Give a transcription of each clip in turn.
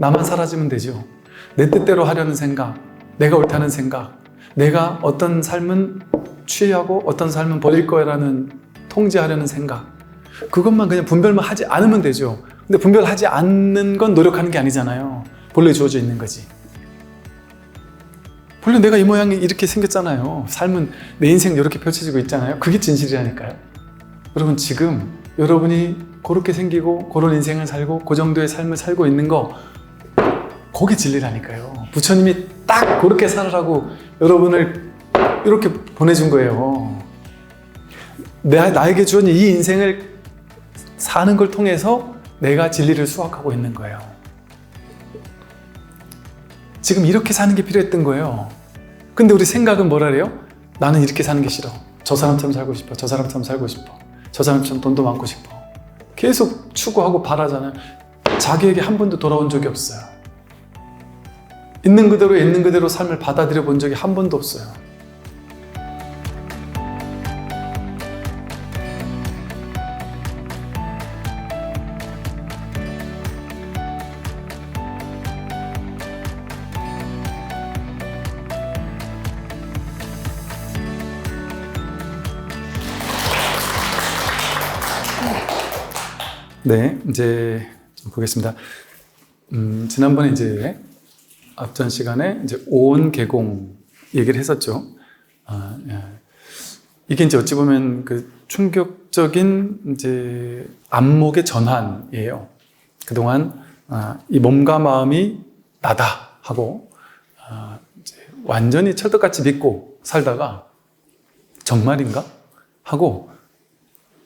나만 사라지면 되죠. 내 뜻대로 하려는 생각, 내가 옳다는 생각, 내가 어떤 삶은 취하고 어떤 삶은 버릴 거라는 통제하려는 생각, 그것만 그냥 분별만 하지 않으면 되죠. 근데 분별하지 않는 건 노력하는 게 아니잖아요. 본래 주어져 있는 거지. 본래 내가 이 모양이 이렇게 생겼잖아요. 삶은 내 인생 이렇게 펼쳐지고 있잖아요. 그게 진실이라니까요. 여러분, 지금 여러분이 그렇게 생기고 그런 인생을 살고 그 정도의 삶을 살고 있는 거, 그게 진리라니까요. 부처님이 딱 그렇게 살으라고 여러분을 이렇게 보내준 거예요. 나에게 주어진 이 인생을 사는 걸 통해서 내가 진리를 수확하고 있는 거예요. 지금 이렇게 사는 게 필요했던 거예요. 근데 우리 생각은 뭐라 그래요? 나는 이렇게 사는 게 싫어. 저 사람처럼 살고 싶어. 저 사람처럼 살고 싶어. 저 사람처럼 돈도 많고 싶어. 계속 추구하고 바라잖아요. 자기에게 한 번도 돌아온 적이 없어요. 있는 그대로 삶을 받아들여 본 적이 한 번도 없어요. 네, 이제 좀 보겠습니다. 지난번에 이제 앞전 시간에 이제 오온 개공 얘기를 했었죠. 이게 이제 어찌 보면 그 충격적인 이제 안목의 전환이에요. 그동안 이 몸과 마음이 나다 하고 이제 완전히 철떡같이 믿고 살다가 정말인가 하고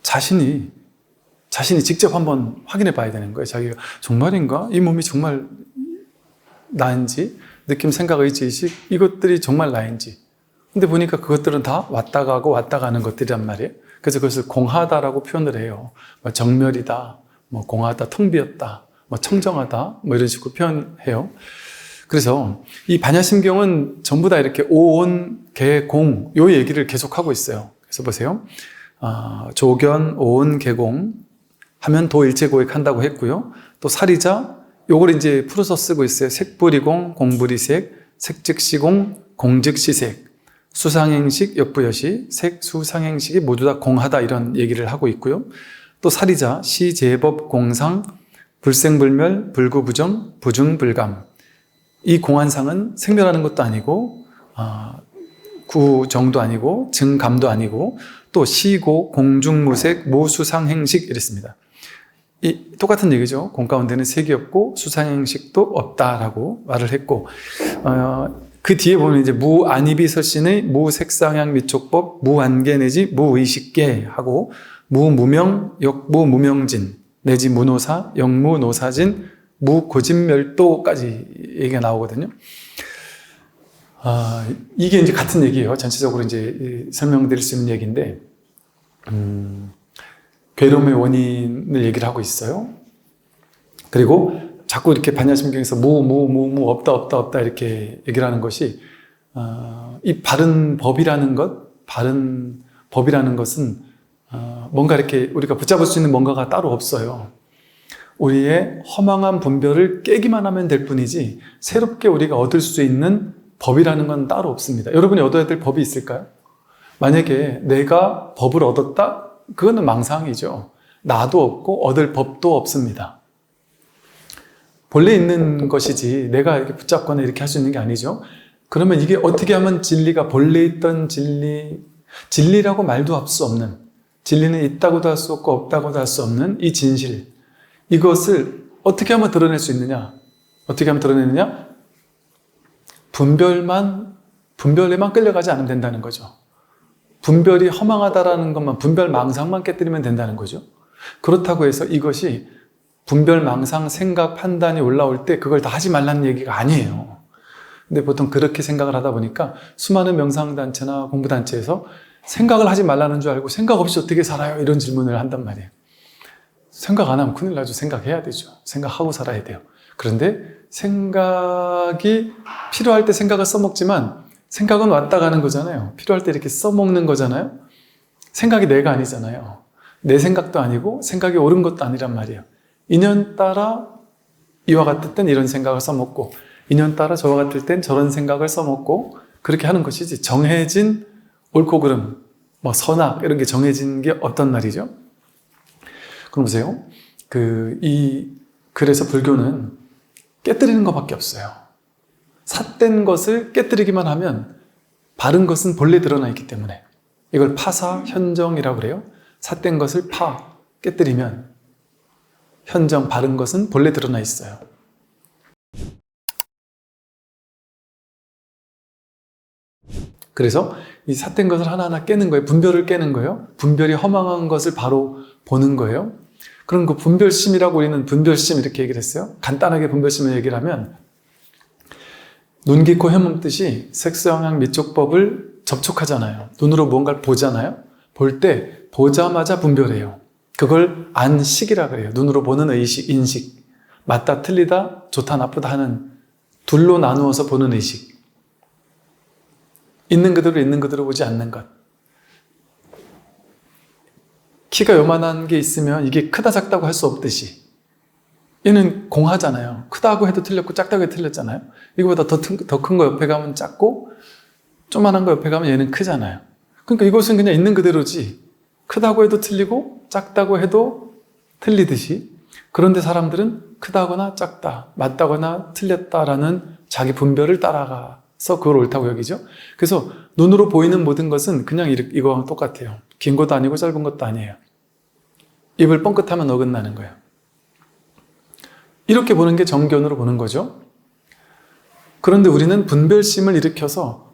자신이 직접 한번 확인해 봐야 되는 거예요. 자기가 정말인가? 이 몸이 정말 나인지, 느낌, 생각, 의지, 의식, 이것들이 정말 나인지. 근데 보니까 그것들은 다 왔다 가고 왔다 가는 것들이란 말이에요. 그래서 그것을 공하다라고 표현을 해요. 뭐 정멸이다, 뭐 공하다, 텅 비었다, 뭐 청정하다, 뭐 이런 식으로 표현해요. 그래서 이 반야심경은 전부 다 이렇게 오온, 개, 공, 요 얘기를 계속하고 있어요. 그래서 보세요. 조견, 오온, 개공 하면 도일체고익 한다고 했고요. 또 사리자, 요걸 이제 풀어서 쓰고 있어요. 색불이공, 공불이색, 색즉시공, 공즉시색, 수상행식, 역부여시, 색수상행식이 모두 다 공하다 이런 얘기를 하고 있고요. 또 사리자, 시제법, 공상, 불생불멸, 불구부정, 부중불감. 이 공한상은 생멸하는 것도 아니고 구정도 아니고 증감도 아니고 또 시고, 공중무색, 모수상행식 이랬습니다. 이 똑같은 얘기죠. 공 가운데는 색이 없고 수상행식도 없다라고 말을 했고 그 뒤에 보면 이제 무안이비설신의 무색상향 미촉법, 무안계 내지 무의식계 하고 무무명, 역무무명진 내지 무노사, 역무노사진, 무고진멸도까지 얘기가 나오거든요. 이게 이제 같은 얘기예요. 전체적으로 이제 설명드릴 수 있는 얘기인데, 괴로움의 원인을 얘기를 하고 있어요. 그리고 자꾸 이렇게 반야심경에서 없다 이렇게 얘기를 하는 것이, 이 바른 법이라는 것은 뭔가 이렇게 우리가 붙잡을 수 있는 뭔가가 따로 없어요. 우리의 허망한 분별을 깨기만 하면 될 뿐이지 새롭게 우리가 얻을 수 있는 법이라는 건 따로 없습니다. 여러분이 얻어야 될 법이 있을까요? 만약에 내가 법을 얻었다? 그거는 망상이죠. 나도 없고 얻을 법도 없습니다. 본래 있는 것이지 내가 이렇게 붙잡거나 이렇게 할 수 있는 게 아니죠. 그러면 이게 어떻게 하면 진리가 본래 있던 진리라고 말도 할 수 없는, 진리는 있다고도 할 수 없고 없다고도 할 수 없는 이 진실, 이것을 어떻게 하면 드러낼 수 있느냐? 어떻게 하면 드러내느냐? 분별에만 끌려가지 않으면 된다는 거죠. 분별이 허망하다라는 것만, 분별 망상만 깨뜨리면 된다는 거죠. 그렇다고 해서 이것이 분별 망상, 생각, 판단이 올라올 때 그걸 다 하지 말라는 얘기가 아니에요. 근데 보통 그렇게 생각을 하다 보니까 수많은 명상단체나 공부단체에서 생각을 하지 말라는 줄 알고 생각 없이 어떻게 살아요? 이런 질문을 한단 말이에요. 생각 안 하면 큰일 나죠. 생각해야 되죠. 생각하고 살아야 돼요. 그런데 생각이 필요할 때 생각을 써먹지만 생각은 왔다 가는 거잖아요. 필요할 때 이렇게 써먹는 거잖아요. 생각이 내가 아니잖아요. 내 생각도 아니고 생각이 옳은 것도 아니란 말이에요. 인연 따라 이와 같을 땐 이런 생각을 써먹고 인연따라 저와 같을 땐 저런 생각을 써먹고 그렇게 하는 것이지 정해진 옳고 그름, 뭐 선악 이런 게 정해진 게 어떤 말이죠? 그럼 보세요. 그래서 불교는 깨뜨리는 것밖에 없어요. 삿된 것을 깨뜨리기만 하면 바른 것은 본래 드러나 있기 때문에 이걸 파사 현정이라고 그래요. 삿된 것을 깨뜨리면 현정, 바른 것은 본래 드러나 있어요. 그래서 이 삿된 것을 하나하나 깨는 거예요. 분별을 깨는 거예요. 분별이 허망한 것을 바로 보는 거예요. 그럼 그 분별심이라고 우리는 분별심 이렇게 얘기를 했어요. 간단하게 분별심을 얘기를 하면 눈, 귀, 코, 혀몸 뜻이 색성향 미촉법을 접촉하잖아요. 눈으로 무언가를 보잖아요. 볼 때 보자마자 분별해요. 그걸 안식이라 그래요. 눈으로 보는 의식, 인식. 맞다, 틀리다, 좋다, 나쁘다 하는 둘로 나누어서 보는 의식. 있는 그대로 보지 않는 것. 키가 요만한 게 있으면 이게 크다 작다고 할 수 없듯이 얘는 공하잖아요. 크다고 해도 틀렸고 작다고 해도 틀렸잖아요. 이거보다 더 큰 거 옆에 가면 작고 조만한 거 옆에 가면 얘는 크잖아요. 그러니까 이것은 그냥 있는 그대로지 크다고 해도 틀리고 작다고 해도 틀리듯이 그런데 사람들은 크다거나 작다, 맞다거나 틀렸다라는 자기 분별을 따라가서 그걸 옳다고 여기죠. 그래서 눈으로 보이는 모든 것은 그냥 이거랑 똑같아요. 긴 것도 아니고 짧은 것도 아니에요. 입을 뻥끗하면 어긋나는 거예요. 이렇게 보는 게 정견으로 보는 거죠. 그런데 우리는 분별심을 일으켜서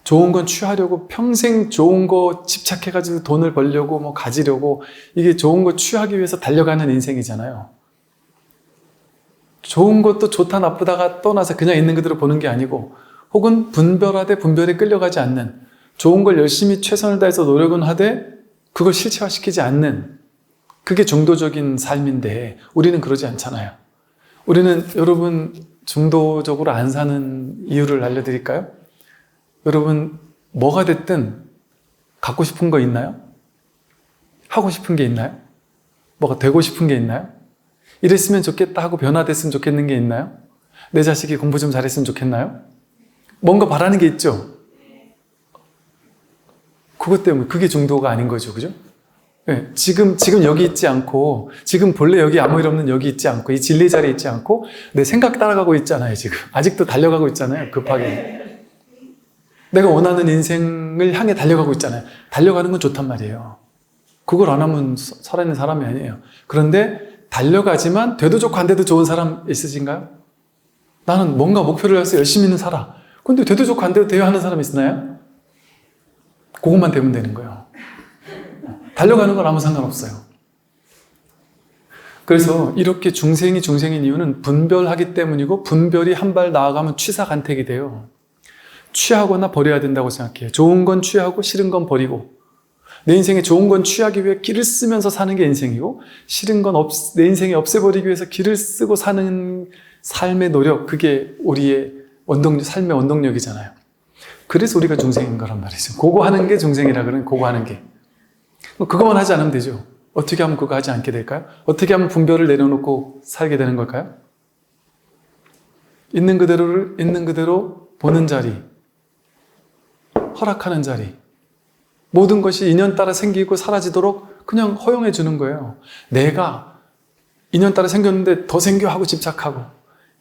좋은 건 취하려고 평생 좋은 거 집착해가지고 돈을 벌려고 뭐 가지려고 이게 좋은 거 취하기 위해서 달려가는 인생이잖아요. 좋은 것도 좋다 나쁘다가 떠나서 그냥 있는 그대로 보는 게 아니고 혹은 분별하되 분별에 끌려가지 않는 좋은 걸 열심히 최선을 다해서 노력은 하되 그걸 실체화시키지 않는 그게 중도적인 삶인데 우리는 그러지 않잖아요. 우리는 여러분 중도적으로 안 사는 이유를 알려드릴까요? 여러분 뭐가 됐든 갖고 싶은 거 있나요? 하고 싶은 게 있나요? 뭐가 되고 싶은 게 있나요? 이랬으면 좋겠다 하고 변화됐으면 좋겠는 게 있나요? 내 자식이 공부 좀 잘했으면 좋겠나요? 뭔가 바라는 게 있죠? 그것 때문에 그게 중도가 아닌 거죠. 그죠? 네, 지금 여기 있지 않고 지금 본래 여기 아무 일 없는 여기 있지 않고 이 진리 자리에 있지 않고 내 생각 따라가고 있잖아요. 지금 아직도 달려가고 있잖아요. 급하게 내가 원하는 인생을 향해 달려가고 있잖아요. 달려가는 건 좋단 말이에요. 그걸 안 하면 살아있는 사람이 아니에요. 그런데 달려가지만 돼도 좋고 안 돼도 좋은 사람 있으신가요? 나는 뭔가 목표를 해서 열심히는 살아. 근데 돼도 좋고 안 돼도 돼야 하는 사람 있나요? 그것만 되면 되는 거예요. 달려가는 건 아무 상관없어요. 그래서 이렇게 중생이 중생인 이유는 분별하기 때문이고 분별이 한 발 나아가면 취사간택이 돼요. 취하거나 버려야 된다고 생각해요. 좋은 건 취하고 싫은 건 버리고 내 인생에 좋은 건 취하기 위해 기를 쓰면서 사는 게 인생이고 싫은 건 내 인생에 없애버리기 위해서 기를 쓰고 사는 삶의 노력 그게 우리의 삶의 원동력이잖아요. 그래서 우리가 중생인 거란 말이죠. 그거 하는 게 중생이라 그러는 그거 하는 게. 그거만 하지 않으면 되죠. 어떻게 하면 그거 하지 않게 될까요? 어떻게 하면 분별을 내려놓고 살게 되는 걸까요? 있는 그대로를 있는 그대로 보는 자리, 허락하는 자리, 모든 것이 인연 따라 생기고 사라지도록 그냥 허용해 주는 거예요. 내가 인연 따라 생겼는데 더 생겨 하고 집착하고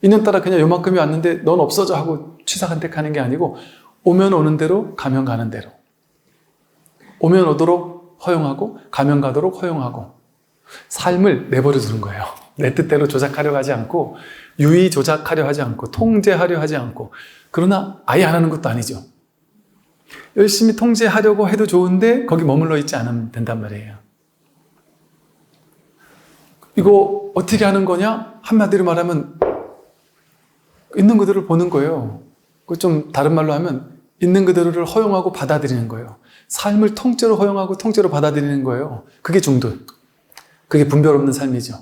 인연 따라 그냥 요만큼이 왔는데 넌 없어져 하고 취사간택하는 게 아니고 오면 오는 대로 가면 가는 대로 오면 오도록 허용하고 가면 가도록 허용하고 삶을 내버려 두는 거예요. 내 뜻대로 조작하려 하지 않고 유의 조작하려 하지 않고 통제하려 하지 않고 그러나 아예 안 하는 것도 아니죠. 열심히 통제하려고 해도 좋은데 거기 머물러 있지 않으면 된단 말이에요. 이거 어떻게 하는 거냐? 한마디로 말하면 있는 그대로를 보는 거예요. 좀 다른 말로 하면 있는 그대로를 허용하고 받아들이는 거예요. 삶을 통째로 허용하고 통째로 받아들이는 거예요. 그게 중도. 그게 분별 없는 삶이죠.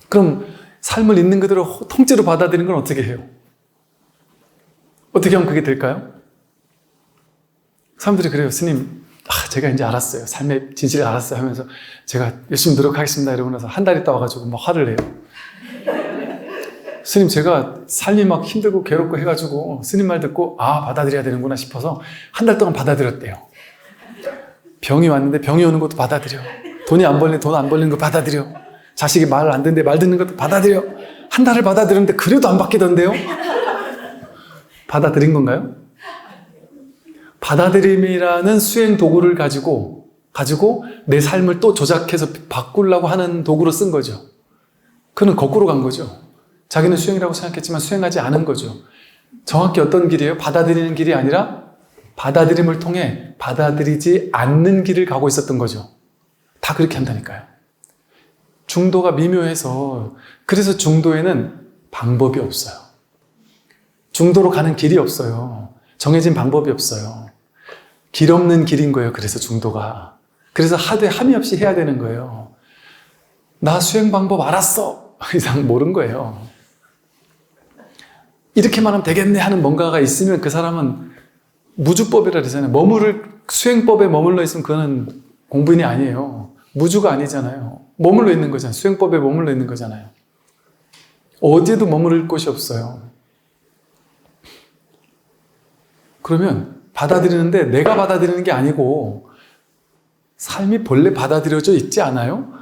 그럼 삶을 있는 그대로 통째로 받아들이는 건 어떻게 해요? 어떻게 하면 그게 될까요? 사람들이 그래요. 스님, 제가 이제 알았어요. 삶의 진실을 알았어요 하면서 제가 열심히 노력하겠습니다 이러고 나서 한 달 있다 와가지고 막 화를 내요. 스님, 제가 삶이 막 힘들고 괴롭고 해가지고 스님 말 듣고 받아들여야 되는구나 싶어서 한 달 동안 받아들였대요. 병이 왔는데 병이 오는 것도 받아들여. 돈이 안 벌리는 돈 안 벌리는 거 받아들여. 자식이 말 안 듣는데 말 듣는 것도 받아들여. 한 달을 받아들였는데 그래도 안 바뀌던데요? 받아들인 건가요? 받아들임이라는 수행 도구를 가지고 내 삶을 또 조작해서 바꾸려고 하는 도구로 쓴 거죠. 그는 거꾸로 간 거죠. 자기는 수행이라고 생각했지만 수행하지 않은 거죠. 정확히 어떤 길이에요? 받아들이는 길이 아니라 받아들임을 통해 받아들이지 않는 길을 가고 있었던 거죠. 다 그렇게 한다니까요. 중도가 미묘해서, 그래서 중도에는 방법이 없어요. 중도로 가는 길이 없어요. 정해진 방법이 없어요. 길 없는 길인 거예요. 그래서 중도가. 그래서 하되 함이 없이 해야 되는 거예요. 나 수행 방법 알았어! 이상 모른 거예요. 이렇게만 하면 되겠네 하는 뭔가가 있으면 그 사람은 무주법이라 그러잖아요. 수행법에 머물러 있으면 그거는 공부인이 아니에요. 무주가 아니잖아요. 머물러 있는 거잖아요. 수행법에 머물러 있는 거잖아요. 어디에도 머무를 곳이 없어요. 그러면 받아들이는데 내가 받아들이는 게 아니고 삶이 본래 받아들여져 있지 않아요?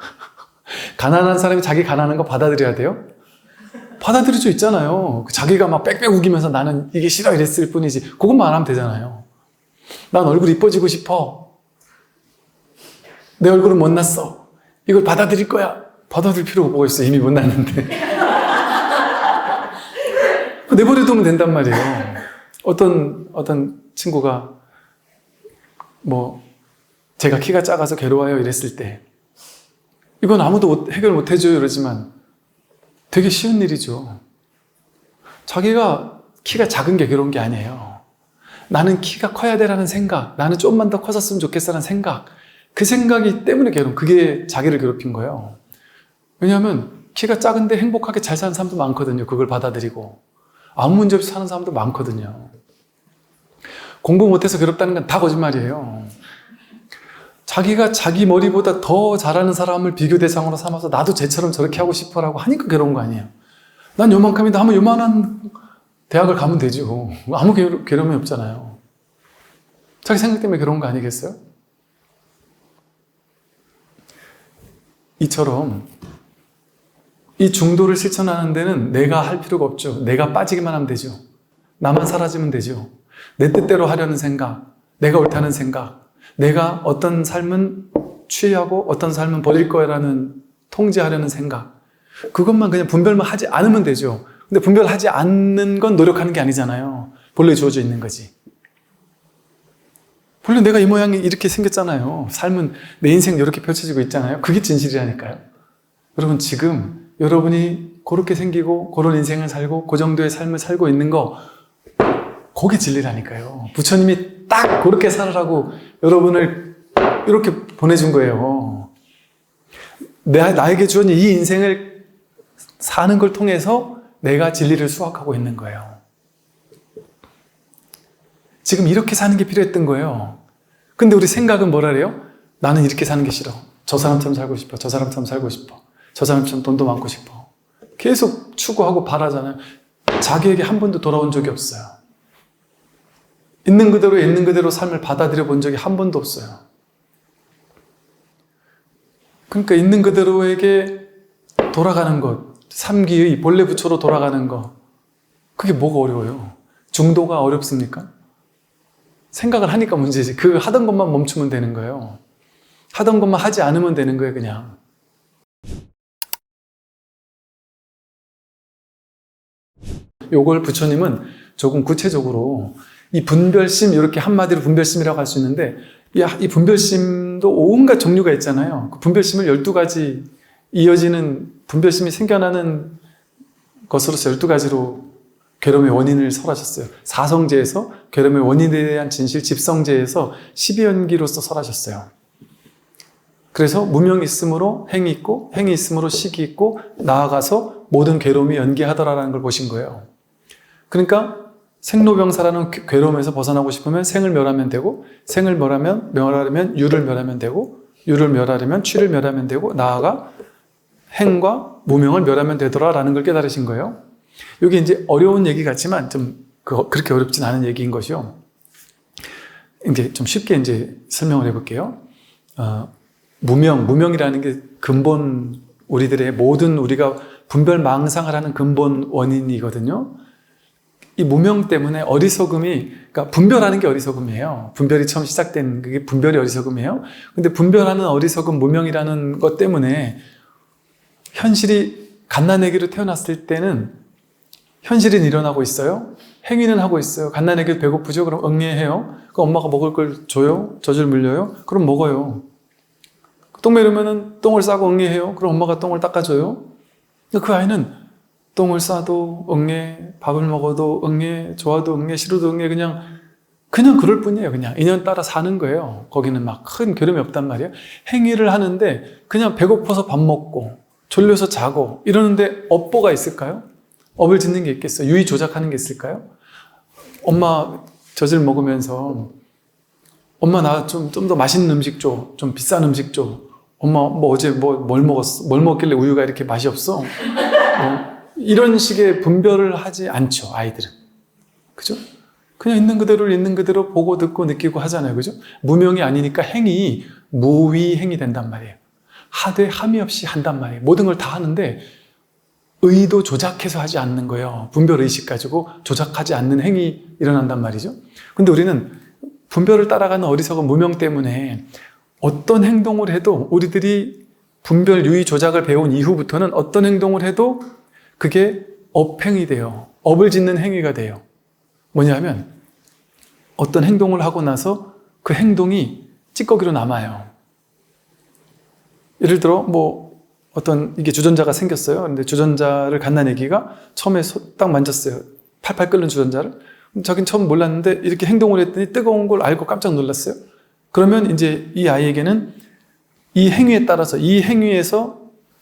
가난한 사람이 자기 가난한 거 받아들여야 돼요? 받아들여져 있잖아요. 자기가 막 빽빽 우기면서 나는 이게 싫어 이랬을 뿐이지. 그것만 안 하면 되잖아요. 난 얼굴 이뻐지고 싶어. 내 얼굴은 못났어. 이걸 받아들일 거야. 받아들일 필요가 뭐가 있어. 이미 못났는데. 내버려두면 된단 말이에요. 어떤 친구가 제가 키가 작아서 괴로워요 이랬을 때 이건 아무도 해결 못 해줘요 이러지만 되게 쉬운 일이죠. 자기가 키가 작은 게 괴로운 게 아니에요. 나는 키가 커야 되라는 생각, 나는 조금만 더 커졌으면 좋겠다는 생각, 그 생각이 때문에 그게 자기를 괴롭힌 거예요. 왜냐하면 키가 작은데 행복하게 잘 사는 사람도 많거든요. 그걸 받아들이고 아무 문제 없이 사는 사람도 많거든요. 공부 못해서 괴롭다는 건 다 거짓말이에요. 자기가 자기 머리보다 더 잘하는 사람을 비교 대상으로 삼아서 나도 쟤처럼 저렇게 하고 싶어라고 하니까 괴로운 거 아니에요. 난 요만큼인데 하면 요만한 대학을 가면 되죠. 아무 괴로움이 없잖아요. 자기 생각 때문에 괴로운 거 아니겠어요? 이처럼 이 중도를 실천하는 데는 내가 할 필요가 없죠. 내가 빠지기만 하면 되죠. 나만 사라지면 되죠. 내 뜻대로 하려는 생각, 내가 옳다는 생각, 내가 어떤 삶은 취하고 어떤 삶은 버릴 거라는 통제하려는 생각, 그것만 그냥 분별만 하지 않으면 되죠. 근데 분별하지 않는 건 노력하는 게 아니잖아요. 본래 주어져 있는 거지. 본래 내가 이 모양이 이렇게 생겼잖아요. 삶은 내 인생 이렇게 펼쳐지고 있잖아요. 그게 진실이라니까요. 여러분 지금 여러분이 그렇게 생기고 그런 인생을 살고 그 정도의 삶을 살고 있는 거 그게 진리라니까요. 부처님이 딱 그렇게 살으라고 여러분을 이렇게 보내준 거예요. 나에게 주어진 이 인생을 사는 걸 통해서 내가 진리를 수확하고 있는 거예요. 지금 이렇게 사는 게 필요했던 거예요. 근데 우리 생각은 뭐라 그래요? 나는 이렇게 사는 게 싫어. 저 사람처럼 살고 싶어. 저 사람처럼 살고 싶어. 저 사람처럼 돈도 많고 싶어. 계속 추구하고 바라잖아요. 자기에게 한 번도 돌아온 적이 없어요. 있는 그대로 삶을 받아들여 본 적이 한 번도 없어요. 그러니까 있는 그대로에게 돌아가는 것, 삼기의 본래 부처로 돌아가는 것, 그게 뭐가 어려워요? 중도가 어렵습니까? 생각을 하니까 문제지. 그 하던 것만 멈추면 되는 거예요. 하던 것만 하지 않으면 되는 거예요, 그냥. 요걸 부처님은 조금 구체적으로 이 분별심, 이렇게 한마디로 분별심이라고 할 수 있는데, 이 분별심도 온갖 종류가 있잖아요. 그 분별심을 12가지 이어지는 분별심이 생겨나는 것으로서 12가지로 괴로움의 원인을 설하셨어요. 사성제에서 괴로움의 원인에 대한 진실, 집성제에서 12연기로서 설하셨어요. 그래서 무명이 있으므로 행이 있고, 행이 있으므로 식이 있고, 나아가서 모든 괴로움이 연기하더라라는 걸 보신 거예요. 그러니까 생로병사라는 괴로움에서 벗어나고 싶으면 생을 멸하면 되고, 생을 멸하려면 유를 멸하면 되고, 유를 멸하려면 취를 멸하면 되고, 나아가 행과 무명을 멸하면 되더라라는 걸 깨달으신 거예요. 이게 이제 어려운 얘기 같지만 좀 그렇게 어렵진 않은 얘기인 것이요. 이제 좀 쉽게 이제 설명을 해볼게요. 무명이라는 게 근본 우리들의 모든 우리가 분별망상을 하는 근본 원인이거든요. 이 무명 때문에 어리석음이, 그러니까 분별하는 게 어리석음이에요. 분별이 처음 시작된 그게 분별이 어리석음이에요. 근데 분별하는 어리석음, 무명이라는 것 때문에 현실이 갓난아기로 태어났을 때는 현실은 일어나고 있어요. 행위는 하고 있어요. 갓난아기 배고프죠? 그럼 응애해요. 그 엄마가 먹을 걸 줘요? 젖을 물려요? 그럼 먹어요. 똥 매르면은 똥을 싸고 응애해요. 그럼 엄마가 똥을 닦아줘요. 그 아이는 똥을 싸도 응애, 밥을 먹어도 응애, 좋아도 응애, 싫어도 응애, 그냥 그럴 뿐이에요. 그냥 인연 따라 사는 거예요. 거기는 막 큰 괴로움이 없단 말이에요. 행위를 하는데 그냥 배고파서 밥 먹고 졸려서 자고 이러는데 업보가 있을까요? 업을 짓는 게 있겠어요? 유의 조작하는 게 있을까요? 엄마 젖을 먹으면서 엄마 나 좀 더 맛있는 음식 줘. 좀 비싼 음식 줘. 엄마 어제 뭘 먹었어? 뭘 먹길래 우유가 이렇게 맛이 없어? 이런 식의 분별을 하지 않죠, 아이들은. 그죠? 그냥 있는 그대로를 있는 그대로 보고 듣고 느끼고 하잖아요. 그죠? 무명이 아니니까 행위, 무위행이 된단 말이에요. 하되 함이 없이 한단 말이에요. 모든 걸 다 하는데 의도 조작해서 하지 않는 거예요. 분별의식 가지고 조작하지 않는 행위 일어난단 말이죠. 근데 우리는 분별을 따라가는 어리석은 무명 때문에 어떤 행동을 해도 우리들이 분별 유의 조작을 배운 이후부터는 어떤 행동을 해도 그게 업행이 돼요. 업을 짓는 행위가 돼요. 뭐냐면 어떤 행동을 하고 나서 그 행동이 찌꺼기로 남아요. 예를 들어 어떤 이게 주전자가 생겼어요. 근데 주전자를 갓난아기가 처음에 딱 만졌어요. 팔팔 끓는 주전자를. 자기는 처음 몰랐는데 이렇게 행동을 했더니 뜨거운 걸 알고 깜짝 놀랐어요. 그러면 이제 이 아이에게는 이 행위에 따라서 이 행위에서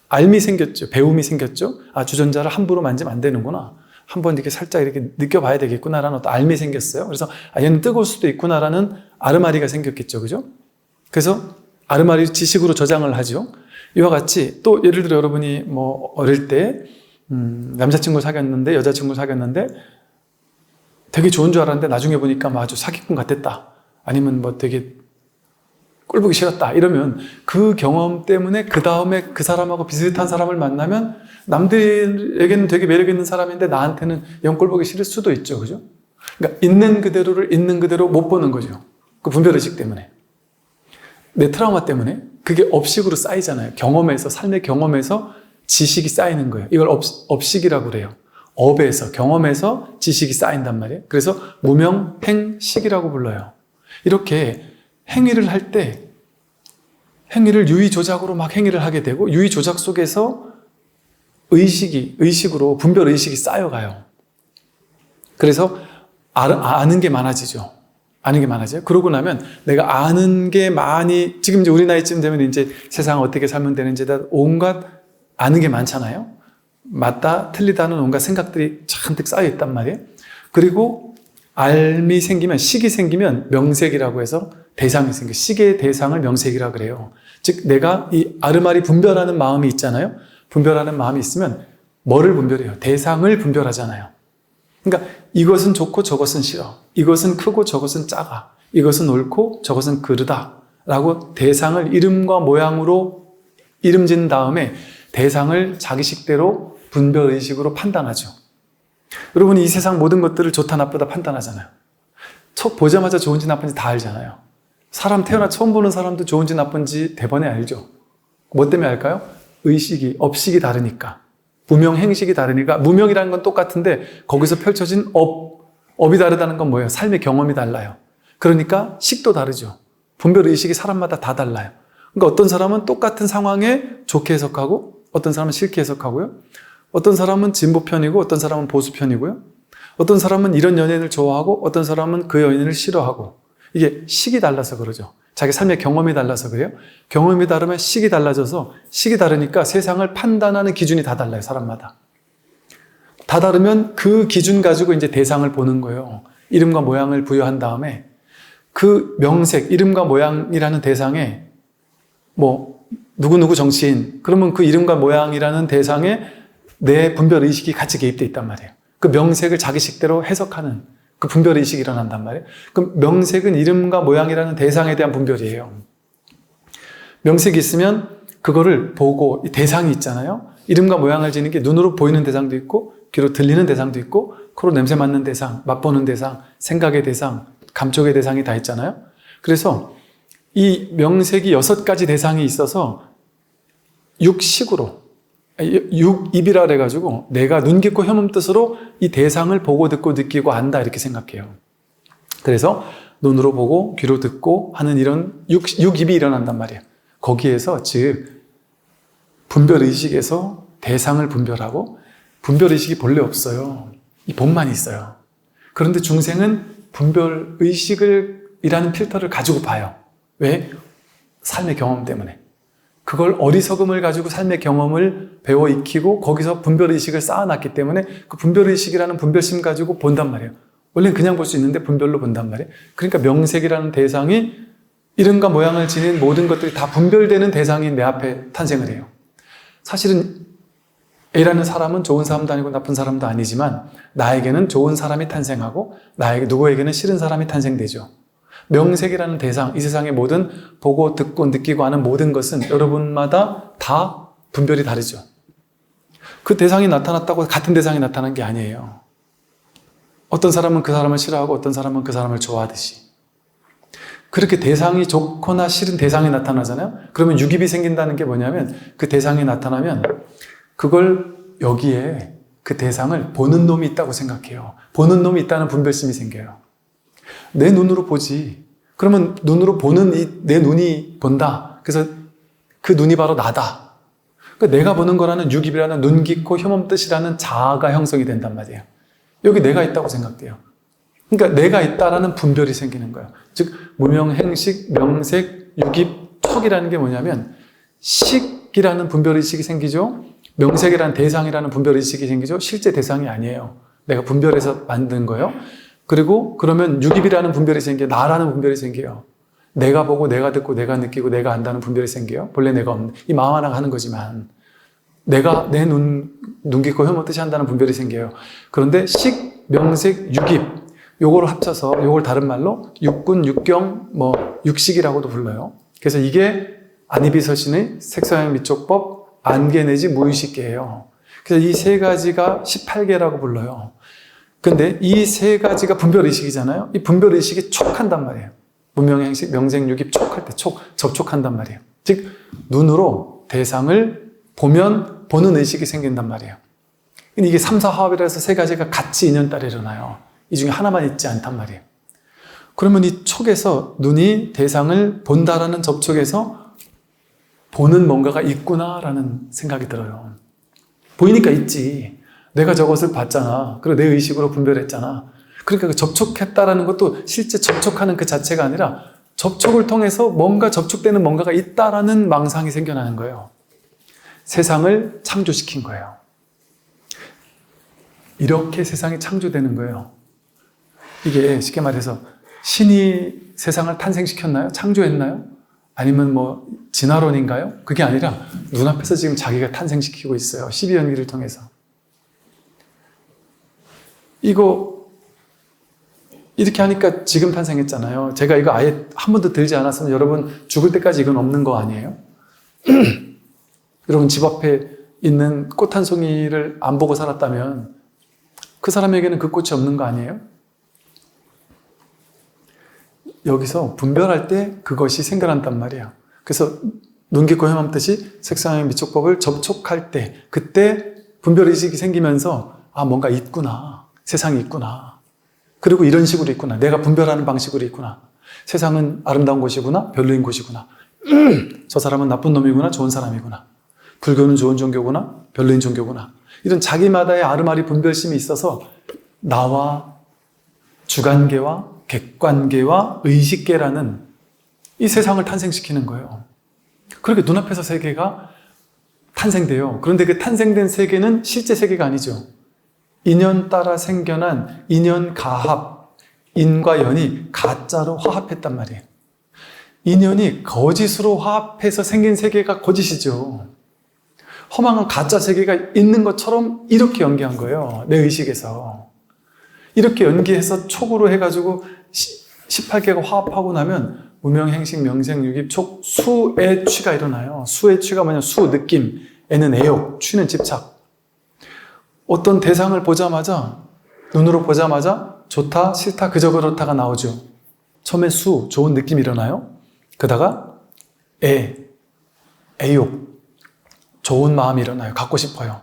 알미 생겼죠. 배움이 생겼죠. 아, 주전자를 함부로 만지면 안 되는구나. 한번 이렇게 살짝 이렇게 느껴봐야 되겠구나라는 어떤 알미 생겼어요. 그래서 얘는 뜨거울 수도 있구나라는 아르마리가 생겼겠죠. 그죠? 그래서 아르마리 지식으로 저장을 하죠. 이와 같이 또 예를 들어 여러분이 어릴 때 남자친구를 사귀었는데 여자친구를 사귀었는데 되게 좋은 줄 알았는데 나중에 보니까 아주 사기꾼 같았다. 아니면 되게 꼴보기 싫었다. 이러면 그 경험 때문에 그 다음에 그 사람하고 비슷한 사람을 만나면 남들에게는 되게 매력 있는 사람인데 나한테는 영 꼴보기 싫을 수도 있죠. 그죠? 그러니까 있는 그대로를 있는 그대로 못 보는 거죠. 그 분별의식 때문에. 내 트라우마 때문에 그게 업식으로 쌓이잖아요. 경험에서, 삶의 경험에서 지식이 쌓이는 거예요. 이걸 업식이라고 그래요. 업에서, 경험에서 지식이 쌓인단 말이에요. 그래서 무명, 행, 식이라고 불러요. 이렇게 행위를 할 때 행위를 유의 조작으로 막 행위를 하게 되고 유의 조작 속에서 의식으로 분별 의식이 쌓여가요. 그래서 아는 게 많아지죠. 아는 게 많아져요. 그러고 나면 내가 아는 게 많이, 지금 이제 우리 나이쯤 되면 이제 세상 어떻게 살면 되는지에 대한 온갖 아는 게 많잖아요. 맞다, 틀리다는 온갖 생각들이 잔뜩 쌓여 있단 말이에요. 그리고 알미 생기면, 식이 생기면 명색이라고 해서 대상이 생겨요. 식의 대상을 명색이라고 그래요. 즉 내가 이 아르마리 분별하는 마음이 있잖아요. 분별하는 마음이 있으면 뭐를 분별해요? 대상을 분별하잖아요. 그러니까 이것은 좋고 저것은 싫어. 이것은 크고 저것은 작아. 이것은 옳고 저것은 그르다. 라고 대상을 이름과 모양으로 이름 지은 다음에 대상을 자기 식대로 분별의식으로 판단하죠. 여러분이 이 세상 모든 것들을 좋다 나쁘다 판단하잖아요. 첫 보자마자 좋은지 나쁜지 다 알잖아요. 사람 태어나 처음 보는 사람도 좋은지 나쁜지 대번에 알죠. 뭐 때문에 알까요? 의식이, 업식이 다르니까. 무명, 행식이 다르니까. 무명이라는 건 똑같은데 거기서 펼쳐진 업이 다르다는 건 뭐예요? 삶의 경험이 달라요. 그러니까 식도 다르죠. 분별 의식이 사람마다 다 달라요. 그러니까 어떤 사람은 똑같은 상황에 좋게 해석하고 어떤 사람은 싫게 해석하고요. 어떤 사람은 진보편이고 어떤 사람은 보수편이고요. 어떤 사람은 이런 연예인을 좋아하고 어떤 사람은 그 연예인을 싫어하고. 이게 식이 달라서 그러죠. 자기 삶의 경험이 달라서 그래요. 경험이 다르면 식이 달라져서 식이 다르니까 세상을 판단하는 기준이 다 달라요. 사람마다. 다 다르면 그 기준 가지고 이제 대상을 보는 거예요. 이름과 모양을 부여한 다음에 그 명색, 이름과 모양이라는 대상에 누구누구 정치인, 그러면 그 이름과 모양이라는 대상에 내 분별 의식이 같이 개입되어 있단 말이에요. 그 명색을 자기식대로 해석하는 그 분별의식이 일어난단 말이에요. 그럼 명색은 이름과 모양이라는 대상에 대한 분별이에요. 명색이 있으면 그거를 보고 이 대상이 있잖아요. 이름과 모양을 지닌 게 눈으로 보이는 대상도 있고 귀로 들리는 대상도 있고 코로 냄새 맡는 대상, 맛보는 대상, 생각의 대상, 감촉의 대상이 다 있잖아요. 그래서 이 명색이 6가지 대상이 있어서 육식으로, 육입이라 그래가지고 내가 눈, 깊고 혐음 뜻으로 이 대상을 보고 듣고 느끼고 안다 이렇게 생각해요. 그래서 눈으로 보고 귀로 듣고 하는 이런 육입이 일어난단 말이에요. 거기에서 즉 분별의식에서 대상을 분별하고 분별의식이 본래 없어요. 이 본만 있어요. 그런데 중생은 분별의식이라는 필터를 가지고 봐요. 왜? 삶의 경험 때문에. 그걸 어리석음을 가지고 삶의 경험을 배워 익히고 거기서 분별의식을 쌓아놨기 때문에 그 분별의식이라는 분별심 가지고 본단 말이에요. 원래는 그냥 볼 수 있는데 분별로 본단 말이에요. 그러니까 명색이라는 대상이 이름과 모양을 지닌 모든 것들이 다 분별되는 대상이 내 앞에 탄생을 해요. 사실은 A라는 사람은 좋은 사람도 아니고 나쁜 사람도 아니지만 나에게는 좋은 사람이 탄생하고 누구에게는 싫은 사람이 탄생되죠. 명색이라는 대상, 이 세상의 모든 보고 듣고 느끼고 하는 모든 것은 여러분마다 다 분별이 다르죠. 그 대상이 나타났다고 같은 대상이 나타난 게 아니에요. 어떤 사람은 그 사람을 싫어하고 어떤 사람은 그 사람을 좋아하듯이. 그렇게 대상이 좋거나 싫은 대상이 나타나잖아요. 그러면 유깁이 생긴다는 게 뭐냐면 그 대상이 나타나면 그걸 여기에 그 대상을 보는 놈이 있다고 생각해요. 보는 놈이 있다는 분별심이 생겨요. 내 눈으로 보지. 그러면 눈으로 보는 내 눈이 본다. 그래서 그 눈이 바로 나다. 그러니까 내가 보는 거라는 유깁이라는 눈 깊고 혐음 뜻이라는 자아가 형성이 된단 말이에요. 여기 내가 있다고 생각돼요. 그러니까 내가 있다라는 분별이 생기는 거예요. 즉 무명행식, 명색, 유깁, 촉이라는 게 뭐냐면 식이라는 분별의식이 생기죠. 명색이라는 대상이라는 분별의식이 생기죠. 실제 대상이 아니에요. 내가 분별해서 만든 거예요. 그리고 그러면 유깁이라는 분별이 생겨요. 나라는 분별이 생겨요. 내가 보고 내가 듣고 내가 느끼고 내가 안다는 분별이 생겨요. 본래 내가 없는 이 마음 하나가 하는 거지만 내가 내 눈 깊고 혐오 뜻이 한다는 분별이 생겨요. 그런데 식, 명색, 유깁 요거를 합쳐서 요걸 다른 말로 육군, 육경, 육식이라고도 불러요. 그래서 이게 안이비서신의 색서형 미촉법 안개 내지 무의식계예요. 그래서 이 세 가지가 18계라고 불러요. 근데 이 세 가지가 분별의식이잖아요. 이 분별의식이 촉한단 말이에요. 무명행식, 명색, 유깁 촉할 때 접촉한단 말이에요. 즉 눈으로 대상을 보면 보는 의식이 생긴단 말이에요. 근데 이게 3, 4화합이라 해서 세 가지가 같이 인연따라 일어나요. 이 중에 하나만 있지 않단 말이에요. 그러면 이 촉에서 눈이 대상을 본다라는 접촉에서 보는 뭔가가 있구나라는 생각이 들어요. 보이니까 있지. 내가 저것을 봤잖아. 그리고 내 의식으로 분별했잖아. 그러니까 그 접촉했다라는 것도 실제 접촉하는 그 자체가 아니라 접촉을 통해서 뭔가 접촉되는 뭔가가 있다라는 망상이 생겨나는 거예요. 세상을 창조시킨 거예요. 이렇게 세상이 창조되는 거예요. 이게 쉽게 말해서 신이 세상을 탄생시켰나요? 창조했나요? 아니면 진화론인가요? 그게 아니라 눈앞에서 지금 자기가 탄생시키고 있어요. 12연기를 통해서. 이거 이렇게 하니까 지금 탄생했잖아요. 제가 이거 아예 한 번도 들지 않았으면 여러분 죽을 때까지 이건 없는 거 아니에요? 여러분 집 앞에 있는 꽃 한 송이를 안 보고 살았다면 그 사람에게는 그 꽃이 없는 거 아니에요? 여기서 분별할 때 그것이 생겨난단 말이에요. 그래서 눈 깊고 혐음 뜻이 색상의 미촉법을 접촉할 때 그때 분별의식이 생기면서 뭔가 있구나. 세상이 있구나. 그리고 이런 식으로 있구나. 내가 분별하는 방식으로 있구나. 세상은 아름다운 곳이구나. 별로인 곳이구나. 저 사람은 나쁜 놈이구나. 좋은 사람이구나. 불교는 좋은 종교구나. 별로인 종교구나. 이런 자기마다의 아르마리 분별심이 있어서 나와 주관계와 객관계와 의식계라는 이 세상을 탄생시키는 거예요. 그렇게 눈앞에서 세계가 탄생돼요. 그런데 그 탄생된 세계는 실제 세계가 아니죠. 인연 따라 생겨난 인연 가합, 인과 연이 가짜로 화합했단 말이에요. 인연이 거짓으로 화합해서 생긴 세계가 거짓이죠. 허망한 가짜 세계가 있는 것처럼 이렇게 연기한 거예요. 내 의식에서. 이렇게 연기해서 촉으로 해가지고 18개가 화합하고 나면 무명행식 명생육입 촉 수의 취가 일어나요. 수의 취가 뭐냐? 수 느낌, 애는 애욕, 취는 집착. 어떤 대상을 보자마자 눈으로 보자마자 좋다, 싫다, 그저 그렇다가 나오죠. 처음에 수, 좋은 느낌이 일어나요. 그러다가 애욕, 좋은 마음이 일어나요. 갖고 싶어요.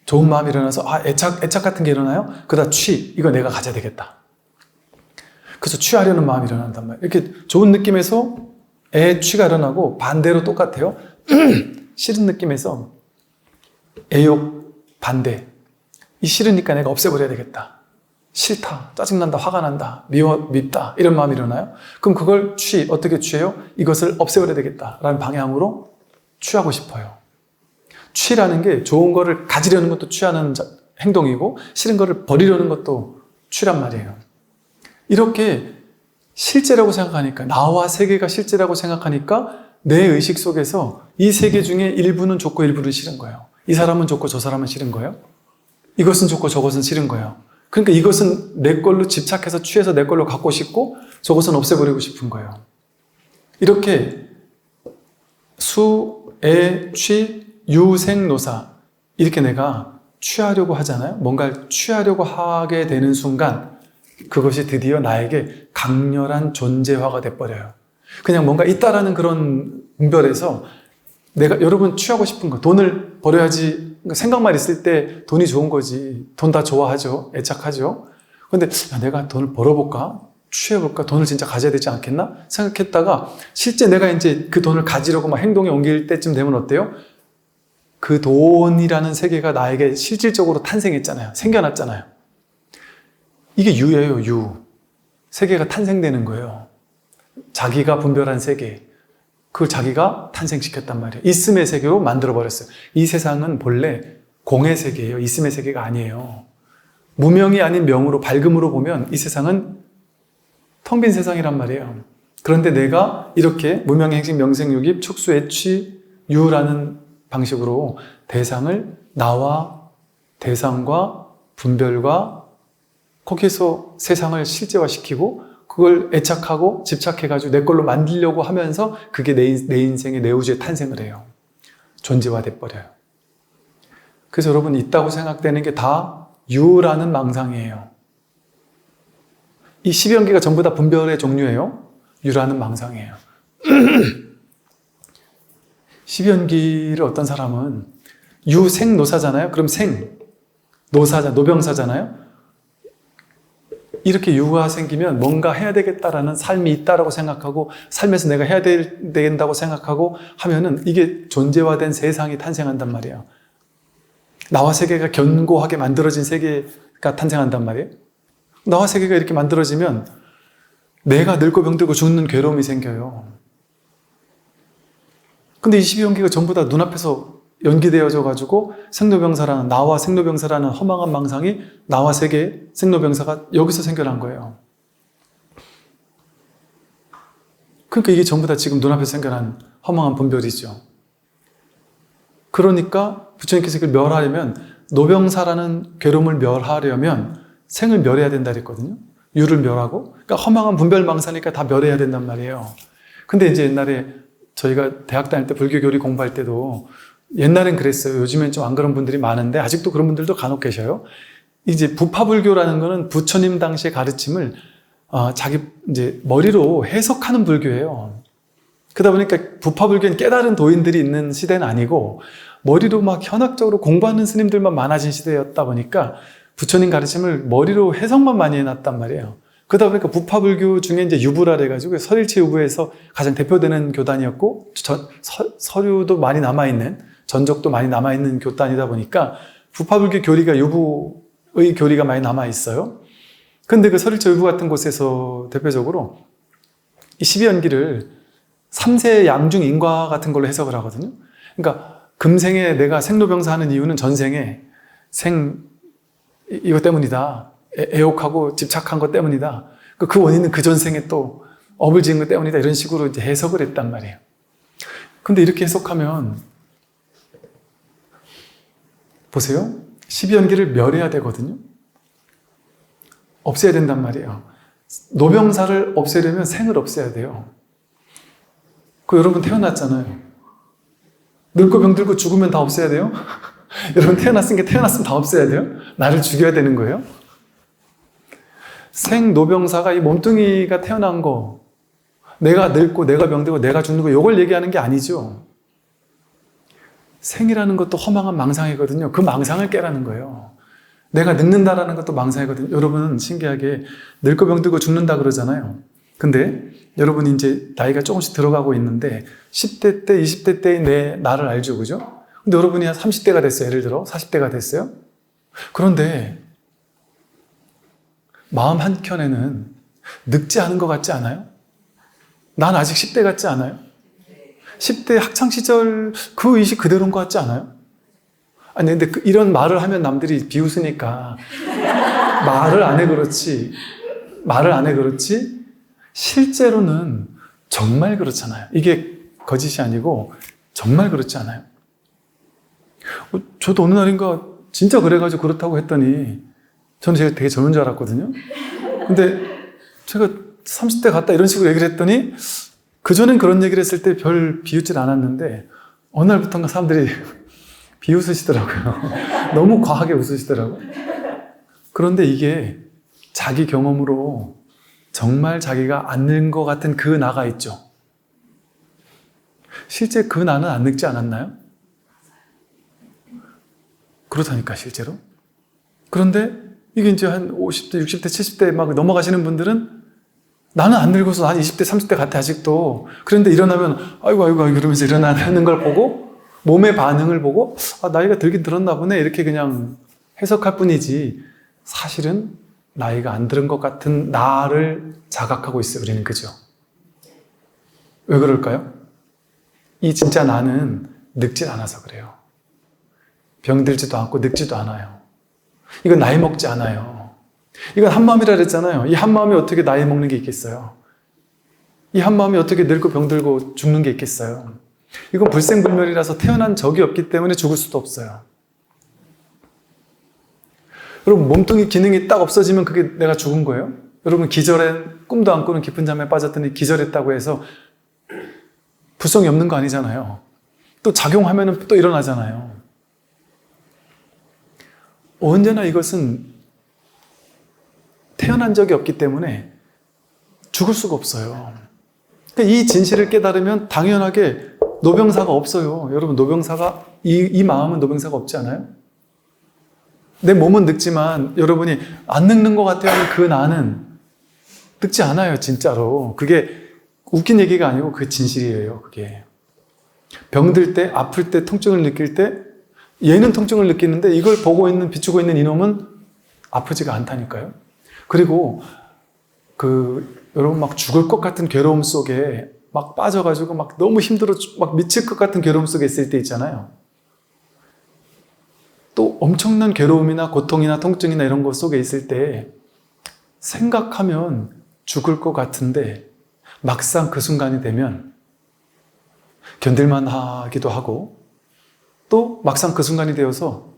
좋은 마음이 일어나서 애착 같은 게 일어나요. 그러다 취, 이거 내가 가져야 되겠다. 그래서 취하려는 마음이 일어난단 말이에요. 이렇게 좋은 느낌에서 취가 일어나고 반대로 똑같아요. 싫은 느낌에서 애욕 반대. 이 싫으니까 내가 없애버려야 되겠다. 싫다, 짜증난다, 화가 난다, 밉다 이런 마음이 일어나요. 그럼 그걸 어떻게 취해요? 이것을 없애버려야 되겠다라는 방향으로 취하고 싶어요. 취라는 게 좋은 거를 가지려는 것도 취하는 행동이고 싫은 거를 버리려는 것도 취란 말이에요. 이렇게 실제라고 생각하니까, 나와 세계가 실제라고 생각하니까 내 의식 속에서 이 세계 중에 일부는 좋고 일부는 싫은 거예요. 이 사람은 좋고 저 사람은 싫은 거예요. 이것은 좋고 저것은 싫은 거예요. 그러니까 이것은 내 걸로 집착해서 취해서 내 걸로 갖고 싶고 저것은 없애버리고 싶은 거예요. 이렇게 수, 애, 취, 유, 생, 노사 이렇게 내가 취하려고 하잖아요. 뭔가를 취하려고 하게 되는 순간 그것이 드디어 나에게 강렬한 존재화가 돼버려요. 그냥 뭔가 있다라는 그런 분별에서 여러분 취하고 싶은 거, 돈을 벌어야지, 생각만 있을 때 돈이 좋은 거지. 돈 다 좋아하죠. 애착하죠. 근데 내가 돈을 벌어볼까? 취해볼까? 돈을 진짜 가져야 되지 않겠나? 생각했다가 실제 내가 이제 그 돈을 가지려고 막 행동에 옮길 때쯤 되면 어때요? 그 돈이라는 세계가 나에게 실질적으로 탄생했잖아요. 생겨났잖아요. 이게 유예요, 유. 세계가 탄생되는 거예요. 자기가 분별한 세계. 그걸 자기가 탄생시켰단 말이에요. 있음의 세계로 만들어버렸어요. 이 세상은 본래 공의 세계예요. 있음의 세계가 아니에요. 무명이 아닌 명으로, 밝음으로 보면 이 세상은 텅 빈 세상이란 말이에요. 그런데 내가 이렇게 무명행식 명생육입 촉수애취 유라는 방식으로 대상을 나와 대상과 분별과 거기서 세상을 실제화시키고 그걸 애착하고 집착해가지고 내 걸로 만들려고 하면서 그게 내 인생의 내 우주의 탄생을 해요. 존재화 돼버려요. 그래서 여러분 있다고 생각되는 게 다 유라는 망상이에요. 이 12연기가 전부 다 분별의 종류예요. 유라는 망상이에요. 12연기를 어떤 사람은 유생노사잖아요. 그럼 노병사잖아요. 이렇게 유가 생기면 뭔가 해야 되겠다라는 삶이 있다라고 생각하고 삶에서 내가 해야 된다고 생각하고 하면은 이게 존재화된 세상이 탄생한단 말이에요. 나와 세계가 견고하게 만들어진 세계가 탄생한단 말이에요. 나와 세계가 이렇게 만들어지면 내가 늙고 병들고 죽는 괴로움이 생겨요. 근데 이 12연기가 전부 다 눈앞에서 연기되어져 가지고 나와 생로병사라는 허망한 망상이 나와 세계 생로병사가 여기서 생겨난 거예요. 그러니까 이게 전부 다 지금 눈앞에서 생겨난 허망한 분별이죠. 그러니까 부처님께서 이걸 멸하려면 노병사라는 괴로움을 멸하려면 생을 멸해야 된다 그랬거든요. 유를 멸하고 그러니까 허망한 분별망사니까 다 멸해야 된단 말이에요. 근데 이제 옛날에 저희가 대학 다닐 때 불교 교리 공부할 때도 옛날엔 그랬어요. 요즘엔 좀 안 그런 분들이 많은데 아직도 그런 분들도 간혹 계셔요. 이제 부파불교라는 거는 부처님 당시의 가르침을 자기 이제 머리로 해석하는 불교예요. 그러다 보니까 부파불교는 깨달은 도인들이 있는 시대는 아니고 머리로 막 현학적으로 공부하는 스님들만 많아진 시대였다 보니까 부처님 가르침을 머리로 해석만 많이 해놨단 말이에요. 그러다 보니까 부파불교 중에 이제 유부라 해가지고 설일체 유부에서 가장 대표되는 교단이었고 서류도 많이 남아있는 전적도 많이 남아있는 교단이다 보니까 부파불교 교리가 유부의 교리가 많이 남아있어요. 근데 그 설일체 유부 같은 곳에서 대표적으로 이 12연기를 3세 양중 인과 같은 걸로 해석을 하거든요. 그러니까 금생에 내가 생로병사 하는 이유는 전생에 이것 때문이다. 애욕하고 집착한 것 때문이다. 그 원인은 그 전생에 또 업을 지은 것 때문이다. 이런 식으로 이제 해석을 했단 말이에요. 근데 이렇게 해석하면 보세요. 12연기를 멸해야 되거든요. 없애야 된단 말이에요. 노병사를 없애려면 생을 없애야 돼요. 여러분 태어났잖아요. 늙고 병들고 죽으면 다 없애야 돼요? 여러분 태어났으면 다 없애야 돼요? 나를 죽여야 되는 거예요? 생노병사가 이 몸뚱이가 태어난 거, 내가 늙고 내가 병들고 내가 죽는 거, 이걸 얘기하는 게 아니죠. 생이라는 것도 허망한 망상이거든요. 그 망상을 깨라는 거예요. 내가 늙는다라는 것도 망상이거든요. 여러분은 신기하게 늙고 병들고 죽는다 그러잖아요. 근데 여러분이 이제 나이가 조금씩 들어가고 있는데 10대 때, 20대 때의 나를 알죠, 그죠? 근데 여러분이 한 30대가 됐어요. 예를 들어 40대가 됐어요. 그런데 마음 한켠에는 늙지 않은 것 같지 않아요? 난 아직 10대 같지 않아요? 10대 학창시절 그 의식 그대로인 것 같지 않아요? 아니 근데 이런 말을 하면 남들이 비웃으니까 말을 안 해 그렇지 실제로는 정말 그렇잖아요. 이게 거짓이 아니고 정말 그렇지 않아요? 저도 어느 날인가 진짜 그래가지고 그렇다고 했더니 제가 되게 젊은 줄 알았거든요. 근데 제가 30대 같다 이런 식으로 얘기를 했더니 그전엔 그런 얘기를 했을 때 별 비웃질 않았는데 어느 날부터인가 사람들이 비웃으시더라고요. 너무 과하게 웃으시더라고요. 그런데 이게 자기 경험으로 정말 자기가 안 늙은 것 같은 그 나가 있죠. 실제 그 나는 안 늙지 않았나요? 그렇다니까 실제로. 그런데 이게 이제 한 50대, 60대, 70대 막 넘어가시는 분들은 나는 안 늙어서 난 20대, 30대 같아 아직도. 그런데 일어나면 아이고 이러면서 일어나는 걸 보고 몸의 반응을 보고 나이가 들긴 들었나 보네 이렇게 그냥 해석할 뿐이지 사실은 나이가 안 들은 것 같은 나를 자각하고 있어요. 우리는 그죠? 왜 그럴까요? 이 진짜 나는 늙질 않아서 그래요. 병들지도 않고 늙지도 않아요. 이건 나이 먹지 않아요. 이건 한마음이라 그랬잖아요. 이 한마음이 어떻게 나이 먹는 게 있겠어요? 이 한마음이 어떻게 늙고 병들고 죽는 게 있겠어요? 이건 불생불멸이라서 태어난 적이 없기 때문에 죽을 수도 없어요. 여러분 몸뚱이 기능이 딱 없어지면 그게 내가 죽은 거예요? 여러분 기절엔 꿈도 안 꾸는 깊은 잠에 빠졌더니 기절했다고 해서 불성이 없는 거 아니잖아요. 또 작용하면 또 일어나잖아요. 언제나 이것은 태어난 적이 없기 때문에 죽을 수가 없어요. 그러니까 이 진실을 깨달으면 당연하게 노병사가 없어요. 여러분 노병사가 이 마음은 노병사가 없지 않아요? 내 몸은 늙지만 여러분이 안 늙는 것 같아요 하는 그 나는 늙지 않아요. 진짜로. 그게 웃긴 얘기가 아니고 그게 진실이에요. 그게 병들 때, 아플 때, 통증을 느낄 때 얘는 통증을 느끼는데 이걸 보고 있는, 비추고 있는 이놈은 아프지가 않다니까요. 그리고 여러분 막 죽을 것 같은 괴로움 속에 막 빠져가지고 막 너무 힘들어 막 미칠 것 같은 괴로움 속에 있을 때 있잖아요. 또 엄청난 괴로움이나 고통이나 통증이나 이런 것 속에 있을 때 생각하면 죽을 것 같은데 막상 그 순간이 되면 견딜만 하기도 하고 또 막상 그 순간이 되어서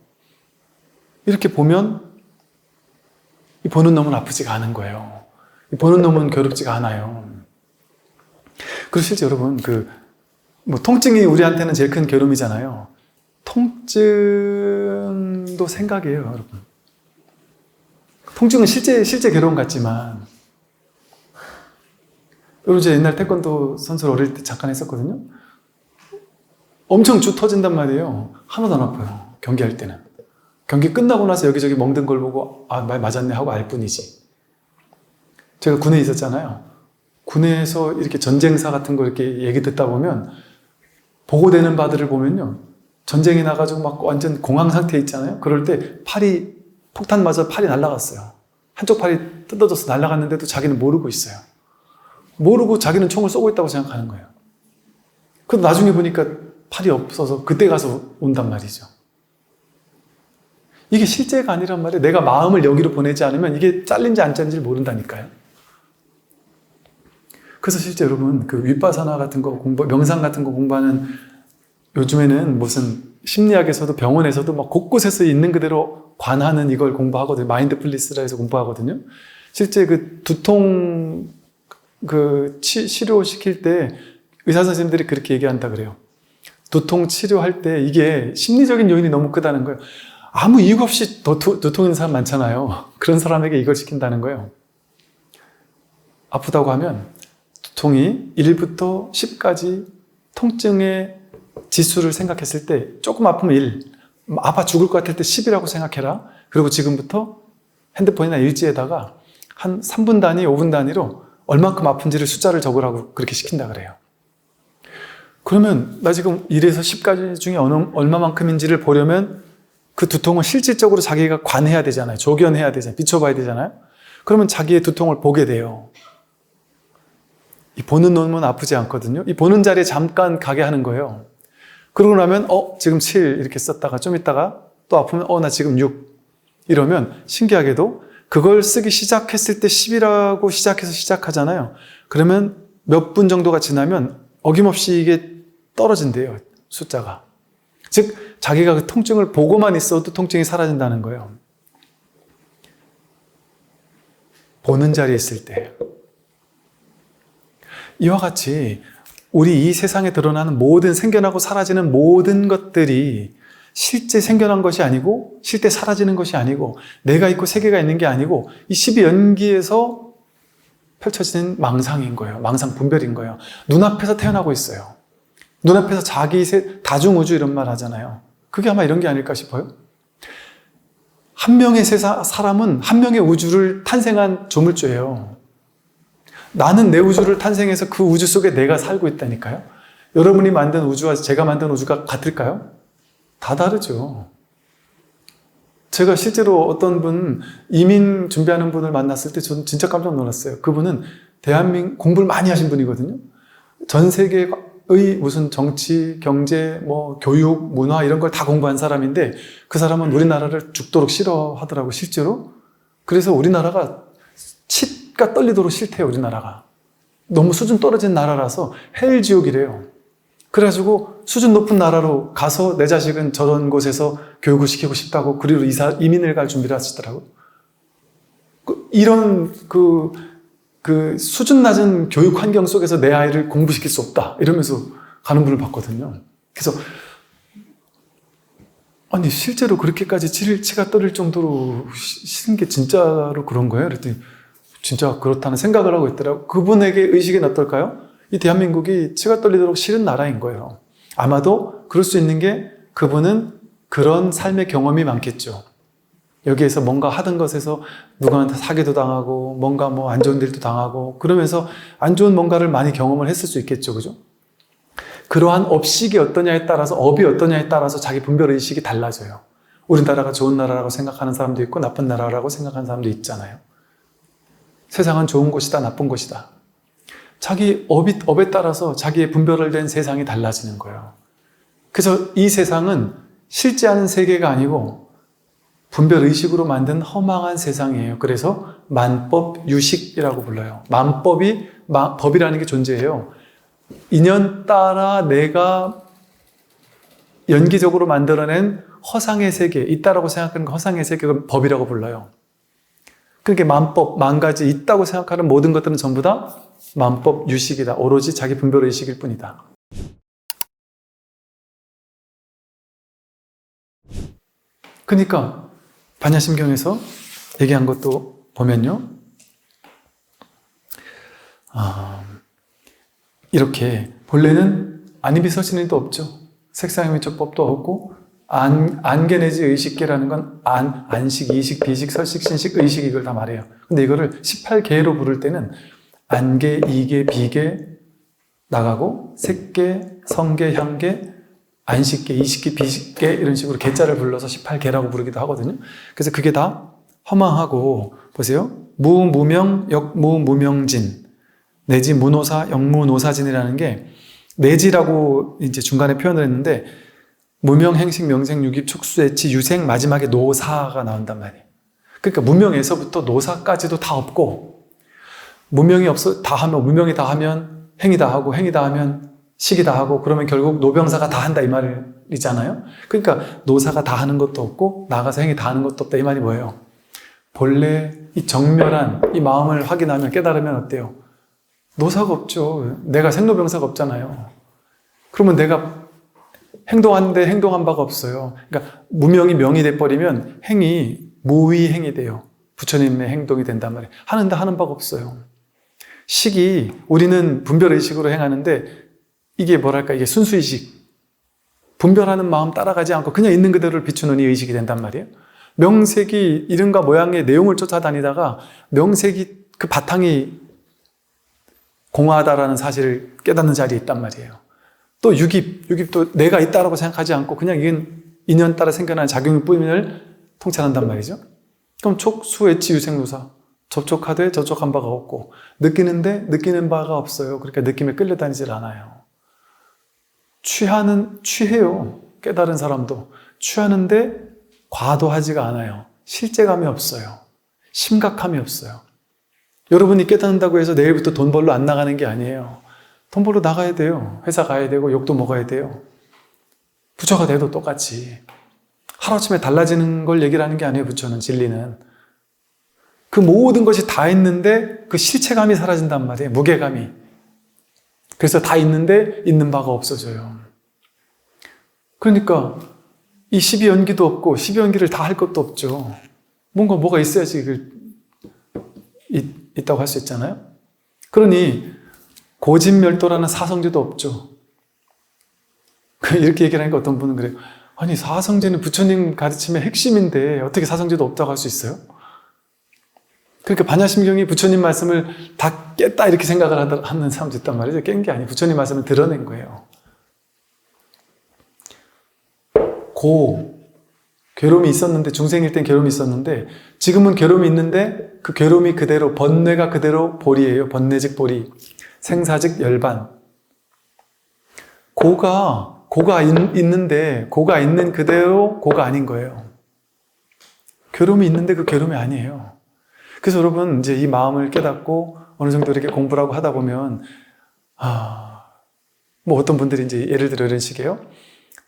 이렇게 보면 이 보는 놈은 아프지가 않은 거예요. 이 보는 놈은 괴롭지가 않아요. 그리고 실제 여러분 통증이 우리한테는 제일 큰 괴로움이잖아요. 통증도 생각이에요, 여러분. 통증은 실제 괴로움 같지만 여러분 제가 옛날 태권도 선수를 어릴 때 잠깐 했었거든요. 엄청 주 터진단 말이에요. 하나도 안 아파요. 경기할 때는. 경기 끝나고 나서 여기저기 멍든 걸 보고 말 맞았네 하고 알 뿐이지. 제가 군에 있었잖아요. 군에서 이렇게 전쟁사 같은 거 이렇게 얘기 듣다 보면 보고되는 바들을 보면요. 전쟁이 나가지고 막 완전 공황 상태에 있잖아요. 그럴 때 폭탄 맞아 팔이 날아갔어요. 한쪽 팔이 뜯어져서 날아갔는데도 자기는 모르고 있어요. 모르고 자기는 총을 쏘고 있다고 생각하는 거예요. 그런데 나중에 보니까 팔이 없어서 그때 가서 온단 말이죠. 이게 실제가 아니란 말이에요. 내가 마음을 여기로 보내지 않으면 이게 잘린지 안 잘린지 모른다니까요. 그래서 실제 여러분 윗바사나 같은 거 명상 같은 거 공부하는 요즘에는 무슨 심리학에서도 병원에서도 막 곳곳에서 있는 그대로 관하는 이걸 공부하거든요. 마인드풀리스라 해서 공부하거든요. 실제 그 두통 치료시킬 때 의사 선생님들이 그렇게 얘기한다 그래요. 두통 치료할 때 이게 심리적인 요인이 너무 크다는 거예요. 아무 이유 없이 두통 있는 사람 많잖아요. 그런 사람에게 이걸 시킨다는 거예요. 아프다고 하면 두통이 1부터 10까지 통증의 지수를 생각했을 때 조금 아프면 1, 아파 죽을 것 같을 때 10이라고 생각해라. 그리고 지금부터 핸드폰이나 일지에다가 한 3분 단위, 5분 단위로 얼만큼 아픈지를 숫자를 적으라고 그렇게 시킨다 그래요. 그러면 나 지금 1에서 10까지 중에 얼마만큼인지를 보려면 그 두통을 실질적으로 자기가 관해야 되잖아요. 조견해야 되잖아요. 비춰봐야 되잖아요. 그러면 자기의 두통을 보게 돼요. 이 보는 놈은 아프지 않거든요. 이 보는 자리에 잠깐 가게 하는 거예요. 그러고 나면 지금 7 이렇게 썼다가 좀 있다가 또 아프면 나 지금 6 이러면 신기하게도 그걸 쓰기 시작했을 때 10이라고 시작해서 시작하잖아요. 그러면 몇 분 정도가 지나면 어김없이 이게 떨어진대요. 숫자가. 즉 자기가 그 통증을 보고만 있어도 통증이 사라진다는 거예요. 보는 자리에 있을 때. 이와 같이 우리 이 세상에 드러나는 모든 생겨나고 사라지는 모든 것들이 실제 생겨난 것이 아니고 실제 사라지는 것이 아니고 내가 있고 세계가 있는 게 아니고 이 12연기에서 펼쳐지는 망상인 거예요. 망상 분별인 거예요. 눈앞에서 태어나고 있어요. 눈앞에서 자기 다중우주 이런 말 하잖아요. 그게 아마 이런 게 아닐까 싶어요. 한 명의 사람은 한 명의 우주를 탄생한 조물주예요. 나는 내 우주를 탄생해서 그 우주 속에 내가 살고 있다니까요. 여러분이 만든 우주와 제가 만든 우주가 같을까요? 다 다르죠. 제가 실제로 어떤 분, 이민 준비하는 분을 만났을 때 저는 진짜 깜짝 놀랐어요. 그분은 대한민국 공부를 많이 하신 분이거든요. 전 세계의 무슨 정치, 경제, 교육, 문화 이런 걸 다 공부한 사람인데 그 사람은 우리나라를 죽도록 싫어하더라고, 실제로. 그래서 우리나라가 치가 떨리도록 싫대요, 우리나라가. 너무 수준 떨어진 나라라서 헬지옥이래요. 그래가지고 수준 높은 나라로 가서 내 자식은 저런 곳에서 교육을 시키고 싶다고 그리로 이민을 갈 준비를 하시더라고요. 이런 수준 낮은 교육 환경 속에서 내 아이를 공부시킬 수 없다 이러면서 가는 분을 봤거든요. 그래서 아니 실제로 그렇게까지 치가 떨릴 정도로 싫은 게 진짜로 그런 거예요? 그랬더니 진짜 그렇다는 생각을 하고 있더라고요. 그분에게 의식은 어떨까요? 이 대한민국이 치가 떨리도록 싫은 나라인 거예요. 아마도 그럴 수 있는 게 그분은 그런 삶의 경험이 많겠죠. 여기에서 뭔가 하던 것에서 누구한테 사기도 당하고 뭔가 안 좋은 일도 당하고 그러면서 안 좋은 뭔가를 많이 경험을 했을 수 있겠죠. 그죠? 그러한 업식이 어떠냐에 따라서 업이 어떠냐에 따라서 자기 분별 의식이 달라져요. 우리나라가 좋은 나라라고 생각하는 사람도 있고 나쁜 나라라고 생각하는 사람도 있잖아요. 세상은 좋은 곳이다, 나쁜 곳이다. 자기 업에 따라서 자기의 분별을 된 세상이 달라지는 거예요. 그래서 이 세상은 실제하는 세계가 아니고 분별 의식으로 만든 허망한 세상이에요. 그래서 만법유식이라고 불러요. 법이라는 게 존재해요. 인연 따라 내가 연기적으로 만들어낸 허상의 세계, 있다라고 생각하는 허상의 세계를 법이라고 불러요. 그렇게 만 가지 있다고 생각하는 모든 것들은 전부 다 만법유식이다. 오로지 자기 분별 의식일 뿐이다. 그러니까 반야심경에서 얘기한 것도 보면요. 이렇게 본래는 안이비서신의도 없죠. 색상의미적법도 없고 안개 내지 의식계라는 건 안식, 이식, 비식, 설식, 신식, 의식 이걸 다 말해요. 근데 이거를 18계로 부를 때는 안계, 이계, 비계 나가고 색계, 성계, 향계, 안식계, 이식계, 비식계 이런 식으로 계자를 불러서 18계라고 부르기도 하거든요. 그래서 그게 다 허망하고 보세요. 무무명, 역무무명진 내지 무노사, 역무노사진이라는 게 내지라고 이제 중간에 표현을 했는데 무명, 행식, 명생, 유깁, 촉수, 애치, 유생 마지막에 노사가 나온단 말이에요. 그러니까 무명에서부터 노사까지도 다 없고 무명이 없어 다 하면 무명이 다 하면 행이 다 하고 행이 다 하면 식이 다 하고 그러면 결국 노병사가 다 한다 이 말이잖아요. 그러니까 노사가 다 하는 것도 없고 나가서 행이 다 하는 것도 없다 이 말이 뭐예요? 본래 이 정멸한 이 마음을 확인하면 깨달으면 어때요? 노사가 없죠. 내가 생로병사가 없잖아요. 그러면 내가 행동하는데 행동한 바가 없어요. 그러니까 무명이 명이 돼버리면 행이 무의 행이 돼요. 부처님의 행동이 된단 말이에요. 하는데 하는 바가 없어요. 식이 우리는 분별의식으로 행하는데 이게 뭐랄까 이게 순수의식. 분별하는 마음 따라가지 않고 그냥 있는 그대로를 비추는 이 의식이 된단 말이에요. 명색이 이름과 모양의 내용을 쫓아다니다가 명색이 그 바탕이 공허하다라는 사실을 깨닫는 자리에 있단 말이에요. 또 유깁도 내가 있다라고 생각하지 않고 그냥 이건 인연 따라 생겨난 작용일 뿐을 통찰한단 말이죠. 그럼 촉수애치 유생노사 접촉하되 접촉한 바가 없고 느끼는데 느끼는 바가 없어요. 그러니까 느낌에 끌려다니질 않아요. 취해요. 깨달은 사람도 취하는데 과도하지가 않아요. 실제감이 없어요. 심각함이 없어요. 여러분이 깨닫는다고 해서 내일부터 돈 벌러 안 나가는 게 아니에요. 돈 벌러 나가야 돼요. 회사 가야 되고 욕도 먹어야 돼요. 부처가 돼도 똑같이. 하루아침에 달라지는 걸 얘기를 하는 게 아니에요. 부처는 진리는. 그 모든 것이 다 있는데 그 실체감이 사라진단 말이에요. 무게감이. 그래서 다 있는데 있는 바가 없어져요. 그러니까 이 12연기도 없고 12연기를 다 할 것도 없죠. 뭐가 있어야지 있다고 할 수 있잖아요. 그러니 고진멸도라는 사성제도 없죠. 이렇게 얘기를 하니까 어떤 분은 그래요. 아니 사성제는 부처님 가르침의 핵심인데 어떻게 사성제도 없다고 할 수 있어요? 그러니까 반야심경이 부처님 말씀을 다 깼다 이렇게 생각을 하는 사람도 있단 말이죠. 깬 게 아니에요. 부처님 말씀을 드러낸 거예요. 괴로움이 있었는데 중생일 땐 괴로움이 있었는데 지금은 괴로움이 있는데 그 괴로움이 그대로 번뇌가 그대로 보리예요. 번뇌즉 보리. 생사즉 열반. 고가 있는데 고가 있는 그대로 고가 아닌 거예요. 괴로움이 있는데 그 괴로움이 아니에요. 그래서 여러분 이제 이 마음을 깨닫고 어느 정도 이렇게 공부를 하고 하다 보면 뭐 어떤 분들이 이제 예를 들어 이런 식이에요.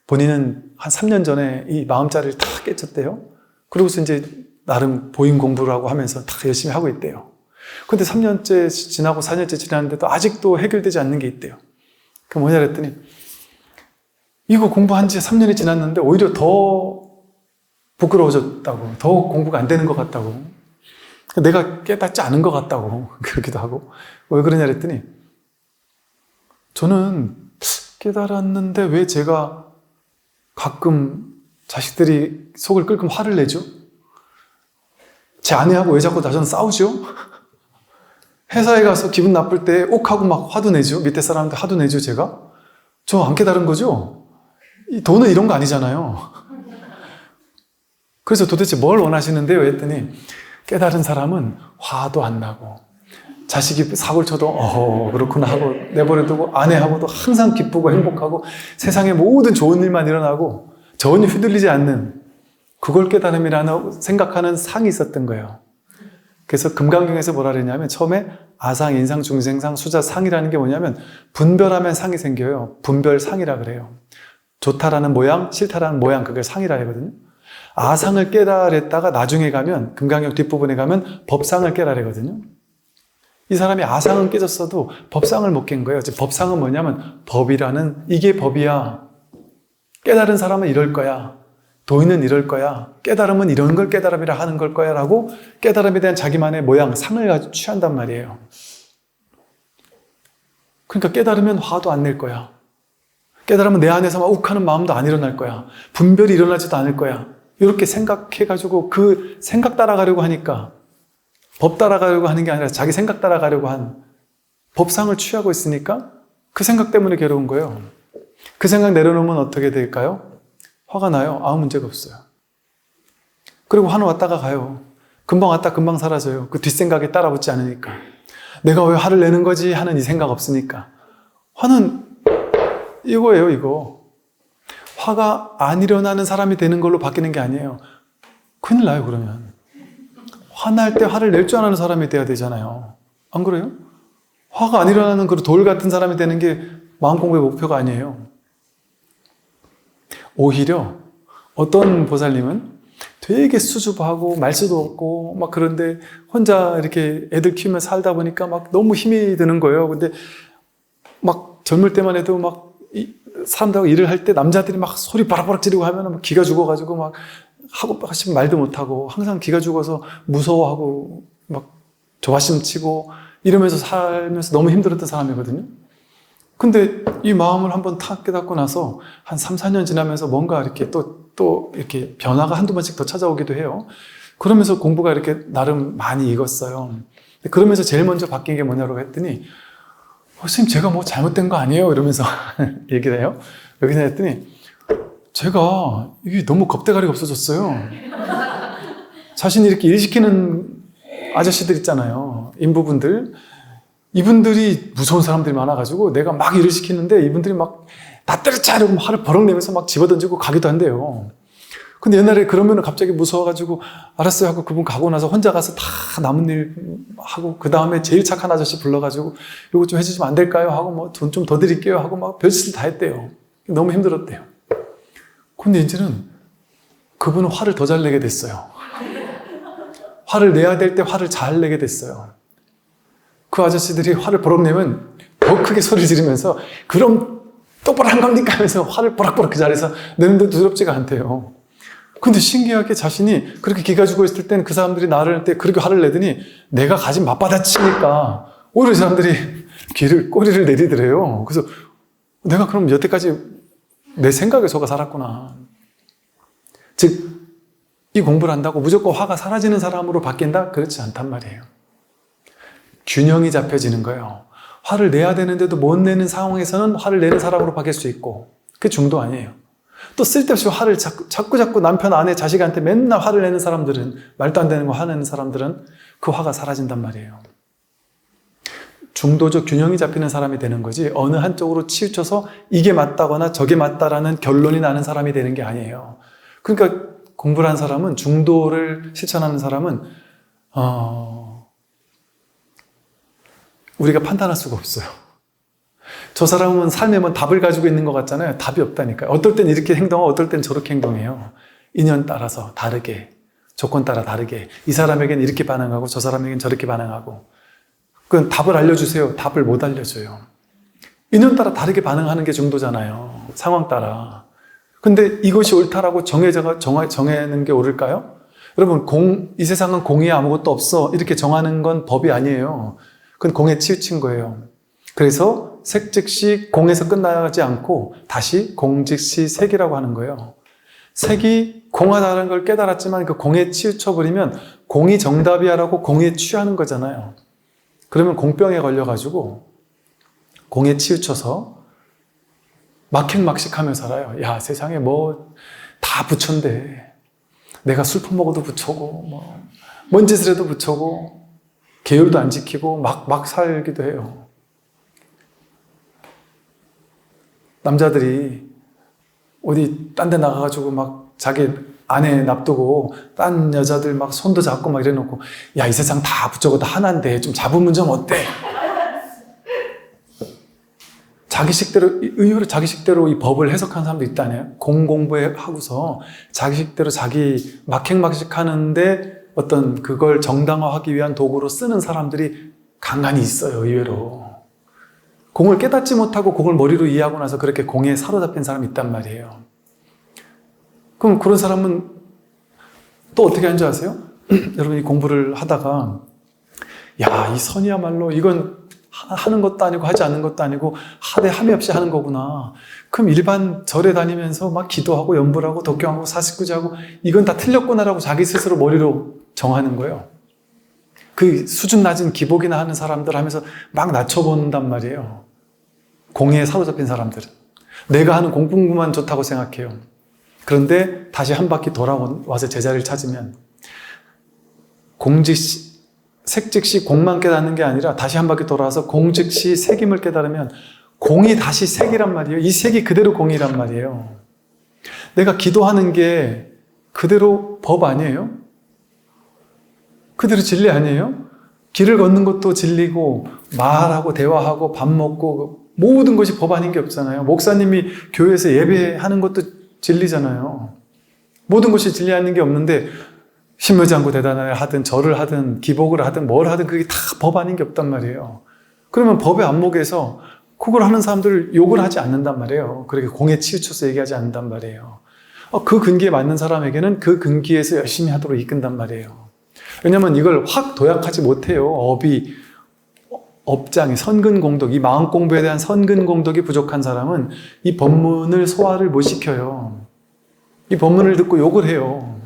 본인은 한 3년 전에 이 마음자리를 다 깨쳤대요. 그러고서 이제 나름 보임 공부를 하고 하면서 다 열심히 하고 있대요. 근데 3년째 지나고 4년째 지났는데도 아직도 해결되지 않는 게 있대요. 그 뭐냐 그랬더니 이거 공부한 지 3년이 지났는데 오히려 더 부끄러워졌다고, 더 공부가 안 되는 것 같다고, 내가 깨닫지 않은 것 같다고 그러기도 하고. 왜 그러냐 그랬더니 저는 깨달았는데 왜 제가 가끔 자식들이 속을 끓고 화를 내죠? 제 아내하고 왜 자꾸 나전 싸우죠? 회사에 가서 기분 나쁠 때 옥하고 막 화도 내죠? 밑에 사람한테 화도 내죠 제가? 저 안 깨달은 거죠? 이 돈은 이런 거 아니잖아요. 그래서 도대체 뭘 원하시는데요? 했더니 깨달은 사람은 화도 안 나고 자식이 사고를 쳐도 그렇구나 하고 내버려두고 아내하고도 항상 기쁘고 행복하고 세상에 모든 좋은 일만 일어나고 전혀 휘둘리지 않는 그걸 깨달음이라는 생각하는 상이 있었던 거예요. 그래서 금강경에서 뭐라 그랬냐면 처음에 아상, 인상, 중생상, 수자, 상이라는 게 뭐냐면 분별하면 상이 생겨요. 분별상이라 그래요. 좋다라는 모양, 싫다라는 모양, 그걸 상이라 하거든요. 아상을 깨달았다가 나중에 가면 금강경 뒷부분에 가면 법상을 깨달거든요. 이 사람이 아상은 깨졌어도 법상을 못 깬 거예요. 법상은 뭐냐면 법이라는 이게 법이야. 깨달은 사람은 이럴 거야. 도인은 이럴 거야. 깨달음은 이런 걸 깨달음이라 하는 걸 거야 라고 깨달음에 대한 자기만의 모양, 상을 가지고 취한단 말이에요. 그러니까 깨달으면 화도 안 낼 거야. 깨달으면 내 안에서 막 욱하는 마음도 안 일어날 거야. 분별이 일어나지도 않을 거야. 이렇게 생각해가지고 그 생각 따라가려고 하니까 법 따라가려고 하는 게 아니라 자기 생각 따라가려고 한 법상을 취하고 있으니까 그 생각 때문에 괴로운 거예요. 그 생각 내려놓으면 어떻게 될까요? 화가 나요? 아무 문제가 없어요. 그리고 화는 왔다가 가요. 금방 왔다 금방 사라져요. 그 뒷생각에 따라붙지 않으니까. 내가 왜 화를 내는 거지 하는 이 생각 없으니까. 화는 이거예요, 이거. 화가 안 일어나는 사람이 되는 걸로 바뀌는 게 아니에요. 큰일 나요, 그러면. 화날 때 화를 낼 줄 아는 사람이 돼야 되잖아요. 안 그래요? 화가 안 일어나는 그 돌 같은 사람이 되는 게 마음 공부의 목표가 아니에요. 오히려 어떤 보살님은 되게 수줍어하고 말수도 없고 막 그런데 혼자 이렇게 애들 키우며 살다 보니까 막 너무 힘이 드는 거예요. 근데 막 젊을 때만 해도 막 사람들하고 일을 할 때 남자들이 막 소리 바락바락 지르고 하면 막 기가 죽어가지고 막 하고 싶으면 말도 못하고 항상 기가 죽어서 무서워하고 막 조바심 치고 이러면서 살면서 너무 힘들었던 사람이거든요. 근데 이 마음을 한번 탁 깨닫고 나서 한 3, 4년 지나면서 뭔가 이렇게 또 이렇게 변화가 한두 번씩 더 찾아오기도 해요. 그러면서 공부가 이렇게 나름 많이 익었어요. 그러면서 제일 먼저 바뀐 게 뭐냐고 했더니 선생님 제가 뭐 잘못된 거 아니에요? 이러면서 얘기를 해요. 여기서 했더니 제가 이게 너무 겁대가리가 없어졌어요. 자신이 이렇게 일 시키는 아저씨들 있잖아요. 인부분들. 이분들이 무서운 사람들이 많아가지고 내가 막 일을 시키는데 이분들이 막 나 때려쳐! 이러고 화를 버럭 내면서 막 집어던지고 가기도 한대요. 근데 옛날에 그러면은 갑자기 무서워가지고 알았어요 하고 그분 가고 나서 혼자 가서 다 남은 일 하고 그 다음에 제일 착한 아저씨 불러가지고 이거 좀 해주시면 안 될까요? 하고 뭐 돈 좀 더 드릴게요 하고 막 별짓을 다 했대요. 너무 힘들었대요. 근데 이제는 그분은 화를 더 잘 내게 됐어요. 화를 내야 될 때 화를 잘 내게 됐어요. 그 아저씨들이 화를 버럭 내면 더 크게 소리 지르면서 그럼 똑바로 한 겁니까? 하면서 화를 버럭버럭 그 자리에서 내는데 두렵지가 않대요. 근데 신기하게 자신이 그렇게 기가 죽어 있을 때는 그 사람들이 나를 할 때 그렇게 화를 내더니 내가 가진 맞받아치니까 오히려 사람들이 꼬리를 내리더래요. 그래서 내가 그럼 여태까지 내 생각에 속아 살았구나. 즉, 이 공부를 한다고 무조건 화가 사라지는 사람으로 바뀐다? 그렇지 않단 말이에요. 균형이 잡혀지는 거예요. 화를 내야 되는데도 못 내는 상황에서는 화를 내는 사람으로 바뀔 수 있고 그게 중도 아니에요. 또 쓸데없이 화를 자꾸 남편, 아내, 자식한테 맨날 화를 내는 사람들은 말도 안 되는 거 화내는 사람들은 그 화가 사라진단 말이에요. 중도적 균형이 잡히는 사람이 되는 거지 어느 한쪽으로 치우쳐서 이게 맞다거나 저게 맞다라는 결론이 나는 사람이 되는 게 아니에요. 그러니까 공부를 한 사람은 중도를 실천하는 사람은 우리가 판단할 수가 없어요. 저 사람은 삶에만 답을 가지고 있는 것 같잖아요. 답이 없다니까요. 어떨 땐 이렇게 행동하고 어떨 땐 저렇게 행동해요. 인연 따라서 다르게, 조건 따라 다르게 이 사람에겐 이렇게 반응하고 저 사람에겐 저렇게 반응하고 그건 답을 알려주세요. 답을 못 알려줘요. 인연 따라 다르게 반응하는 게 중도잖아요. 상황 따라. 근데 이것이 옳다라고 정해는 게 옳을까요? 여러분, 이 세상은 공이 아무것도 없어. 이렇게 정하는 건 법이 아니에요. 그건 공에 치우친 거예요. 그래서 색 즉시 공에서 끝나지 않고 다시 공 즉시 색이라고 하는 거예요. 색이 공하다는 걸 깨달았지만 그 공에 치우쳐버리면 공이 정답이야라고 공에 취하는 거잖아요. 그러면 공병에 걸려가지고 공에 치우쳐서 막행막식하며 살아요. 야, 세상에 뭐 다 부처인데 내가 술 퍼먹어도 부처고 뭔 짓을 해도 부처고 계율도 안 지키고 막 살기도 해요. 남자들이 어디 딴 데 나가가지고 막 자기 아내 납두고 딴 여자들 막 손도 잡고 막 이래놓고 야, 이 세상 다 부처고 다 하나인데 좀 잡으면 좀 어때? 의외로 자기식대로 이 법을 해석하는 사람도 있다네요. 공부에 하고서 자기식대로 자기 막행막식 하는데 어떤 그걸 정당화하기 위한 도구로 쓰는 사람들이 간간히 있어요, 의외로. 공을 깨닫지 못하고 공을 머리로 이해하고 나서 그렇게 공에 사로잡힌 사람이 있단 말이에요. 그럼 그런 사람은 또 어떻게 하는 줄 아세요? 여러분이 공부를 하다가 야, 이 선이야말로 이건 하는 것도 아니고 하지 않는 것도 아니고 하되 함이 없이 하는 거구나. 그럼 일반 절에 다니면서 막 기도하고 연불하고 독경하고 사십구제하고 이건 다 틀렸구나라고 자기 스스로 머리로 정하는 거예요. 그 수준 낮은 기복이나 하는 사람들 하면서 막 낮춰본단 말이에요. 공에 사로잡힌 사람들은. 내가 하는 공부만 좋다고 생각해요. 그런데 다시 한 바퀴 돌아와서 제자리를 찾으면 색즉시 공만 깨닫는 게 아니라 다시 한 바퀴 돌아와서 공즉시 색임을 깨달으면 공이 다시 색이란 말이에요. 이 색이 그대로 공이란 말이에요. 내가 기도하는 게 그대로 법 아니에요? 그대로 진리 아니에요? 길을 걷는 것도 진리고 말하고 대화하고 밥 먹고 모든 것이 법 아닌 게 없잖아요. 목사님이 교회에서 예배하는 것도 진리잖아요. 모든 것이 진리 아닌 게 없는데 신묘장구 대단을 하든 절을 하든 기복을 하든 뭘 하든 그게 다 법 아닌 게 없단 말이에요. 그러면 법의 안목에서 그걸 하는 사람들을 욕을 하지 않는단 말이에요. 그렇게 공에 치우쳐서 얘기하지 않는단 말이에요. 그 근기에 맞는 사람에게는 그 근기에서 열심히 하도록 이끈단 말이에요. 왜냐하면 이걸 확 도약하지 못해요. 업장이 선근공덕, 이 마음 공부에 대한 선근공덕이 부족한 사람은 이 법문을 소화를 못 시켜요. 이 법문을 듣고 욕을 해요.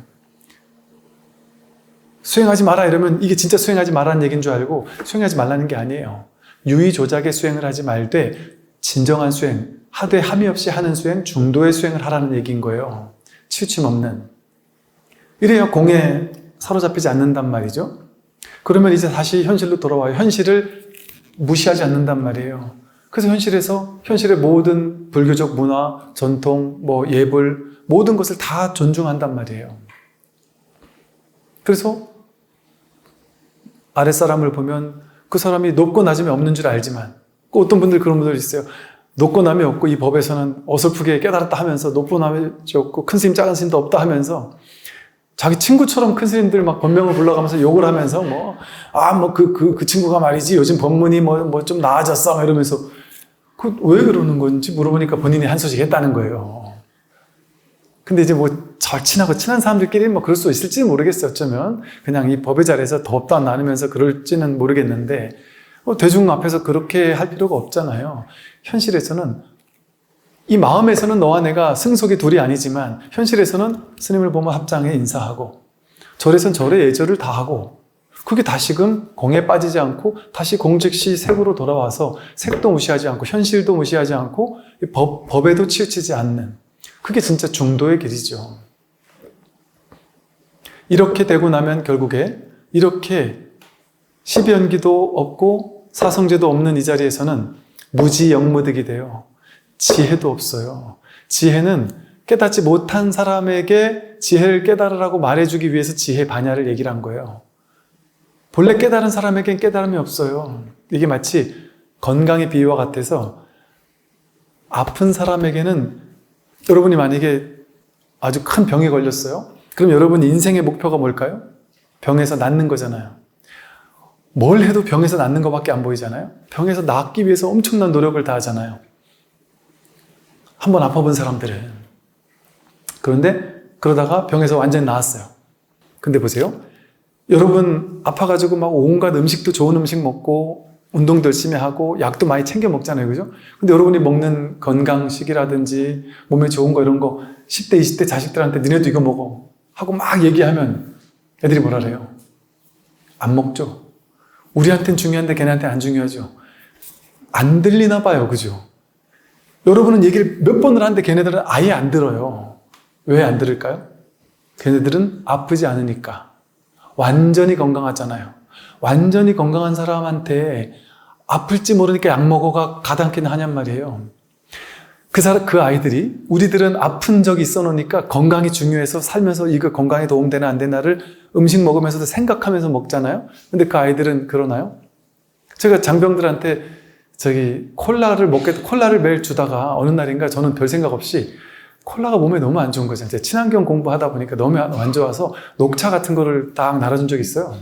수행하지 마라 이러면 이게 진짜 수행하지 말라는 얘기인 줄 알고 수행하지 말라는 게 아니에요. 유의조작의 수행을 하지 말되 진정한 수행, 하되 함이 없이 하는 수행, 중도의 수행을 하라는 얘기인 거예요. 치우침 없는. 이래야 공에 사로잡히지 않는단 말이죠. 그러면 이제 다시 현실로 돌아와요. 현실을 무시하지 않는단 말이에요. 그래서 현실의 모든 불교적 문화, 전통, 예불, 모든 것을 다 존중한단 말이에요. 그래서 아랫사람을 보면 그 사람이 높고 낮음이 없는 줄 알지만, 어떤 분들 그런 분들 있어요. 높고 남이 없고 이 법에서는 어설프게 깨달았다 하면서 높고 남이 없고 큰 스님 작은 스님도 없다 하면서 자기 친구처럼 큰 스님들 막 법명을 불러가면서 욕을 하면서 그 친구가 말이지 요즘 법문이 좀 나아졌어 이러면서 왜 그러는 건지 물어보니까 본인이 한 소식 했다는 거예요. 근데 이제 친한 사람들끼리 그럴 수 있을지 모르겠어요. 어쩌면 그냥 이 법의 자리에서 법도 안 나누면서 그럴지는 모르겠는데 대중 앞에서 그렇게 할 필요가 없잖아요. 현실에서는 이 마음에서는 너와 내가 승속이 둘이 아니지만 현실에서는 스님을 보면 합장에 인사하고 절에선 절의 예절을 다 하고 그게 다시금 공에 빠지지 않고 다시 공즉시 색으로 돌아와서 색도 무시하지 않고 현실도 무시하지 않고 법에도 치우치지 않는 그게 진짜 중도의 길이죠. 이렇게 되고 나면 결국에 이렇게 십연기도 없고 사성제도 없는 이 자리에서는 무지영무득이 돼요. 지혜도 없어요. 지혜는 깨닫지 못한 사람에게 지혜를 깨달으라고 말해주기 위해서 지혜 반야를 얘기를 한 거예요. 본래 깨달은 사람에겐 깨달음이 없어요. 이게 마치 건강의 비유와 같아서 아픈 사람에게는 여러분이 만약에 아주 큰 병에 걸렸어요. 그럼 여러분 인생의 목표가 뭘까요? 병에서 낫는 거잖아요. 뭘 해도 병에서 낫는 것밖에 안 보이잖아요. 병에서 낫기 위해서 엄청난 노력을 다 하잖아요. 한번 아파본 사람들은. 그런데 그러다가 병에서 완전히 나았어요. 근데 보세요. 여러분 아파가지고 막 온갖 음식도 좋은 음식 먹고 운동도 열심히 하고 약도 많이 챙겨 먹잖아요. 그죠? 근데 여러분이 먹는 건강식이라든지 몸에 좋은 거 이런 거 10대, 20대 자식들한테 니네도 이거 먹어 하고 막 얘기하면 애들이 뭐라 그래요? 안 먹죠? 우리한테는 중요한데 걔네한테는 안 중요하죠. 안 들리나 봐요. 그죠? 여러분은 얘기를 몇 번을 하는데 걔네들은 아예 안 들어요. 왜 안 들을까요? 걔네들은 아프지 않으니까. 완전히 건강하잖아요. 완전히 건강한 사람한테 아플지 모르니까 약 먹어가 가당키는 하냔 말이에요. 그 아이들이 우리들은 아픈 적이 있어 놓으니까 건강이 중요해서 살면서 이거 건강에 도움되나 안 되나를 음식 먹으면서도 생각하면서 먹잖아요. 근데 그 아이들은 그러나요? 제가 장병들한테 콜라를 매일 주다가 어느 날인가 저는 별 생각 없이 콜라가 몸에 너무 안 좋은 거죠. 친환경 공부하다 보니까 너무 안 좋아서 녹차 같은 거를 딱 날아준 적이 있어요.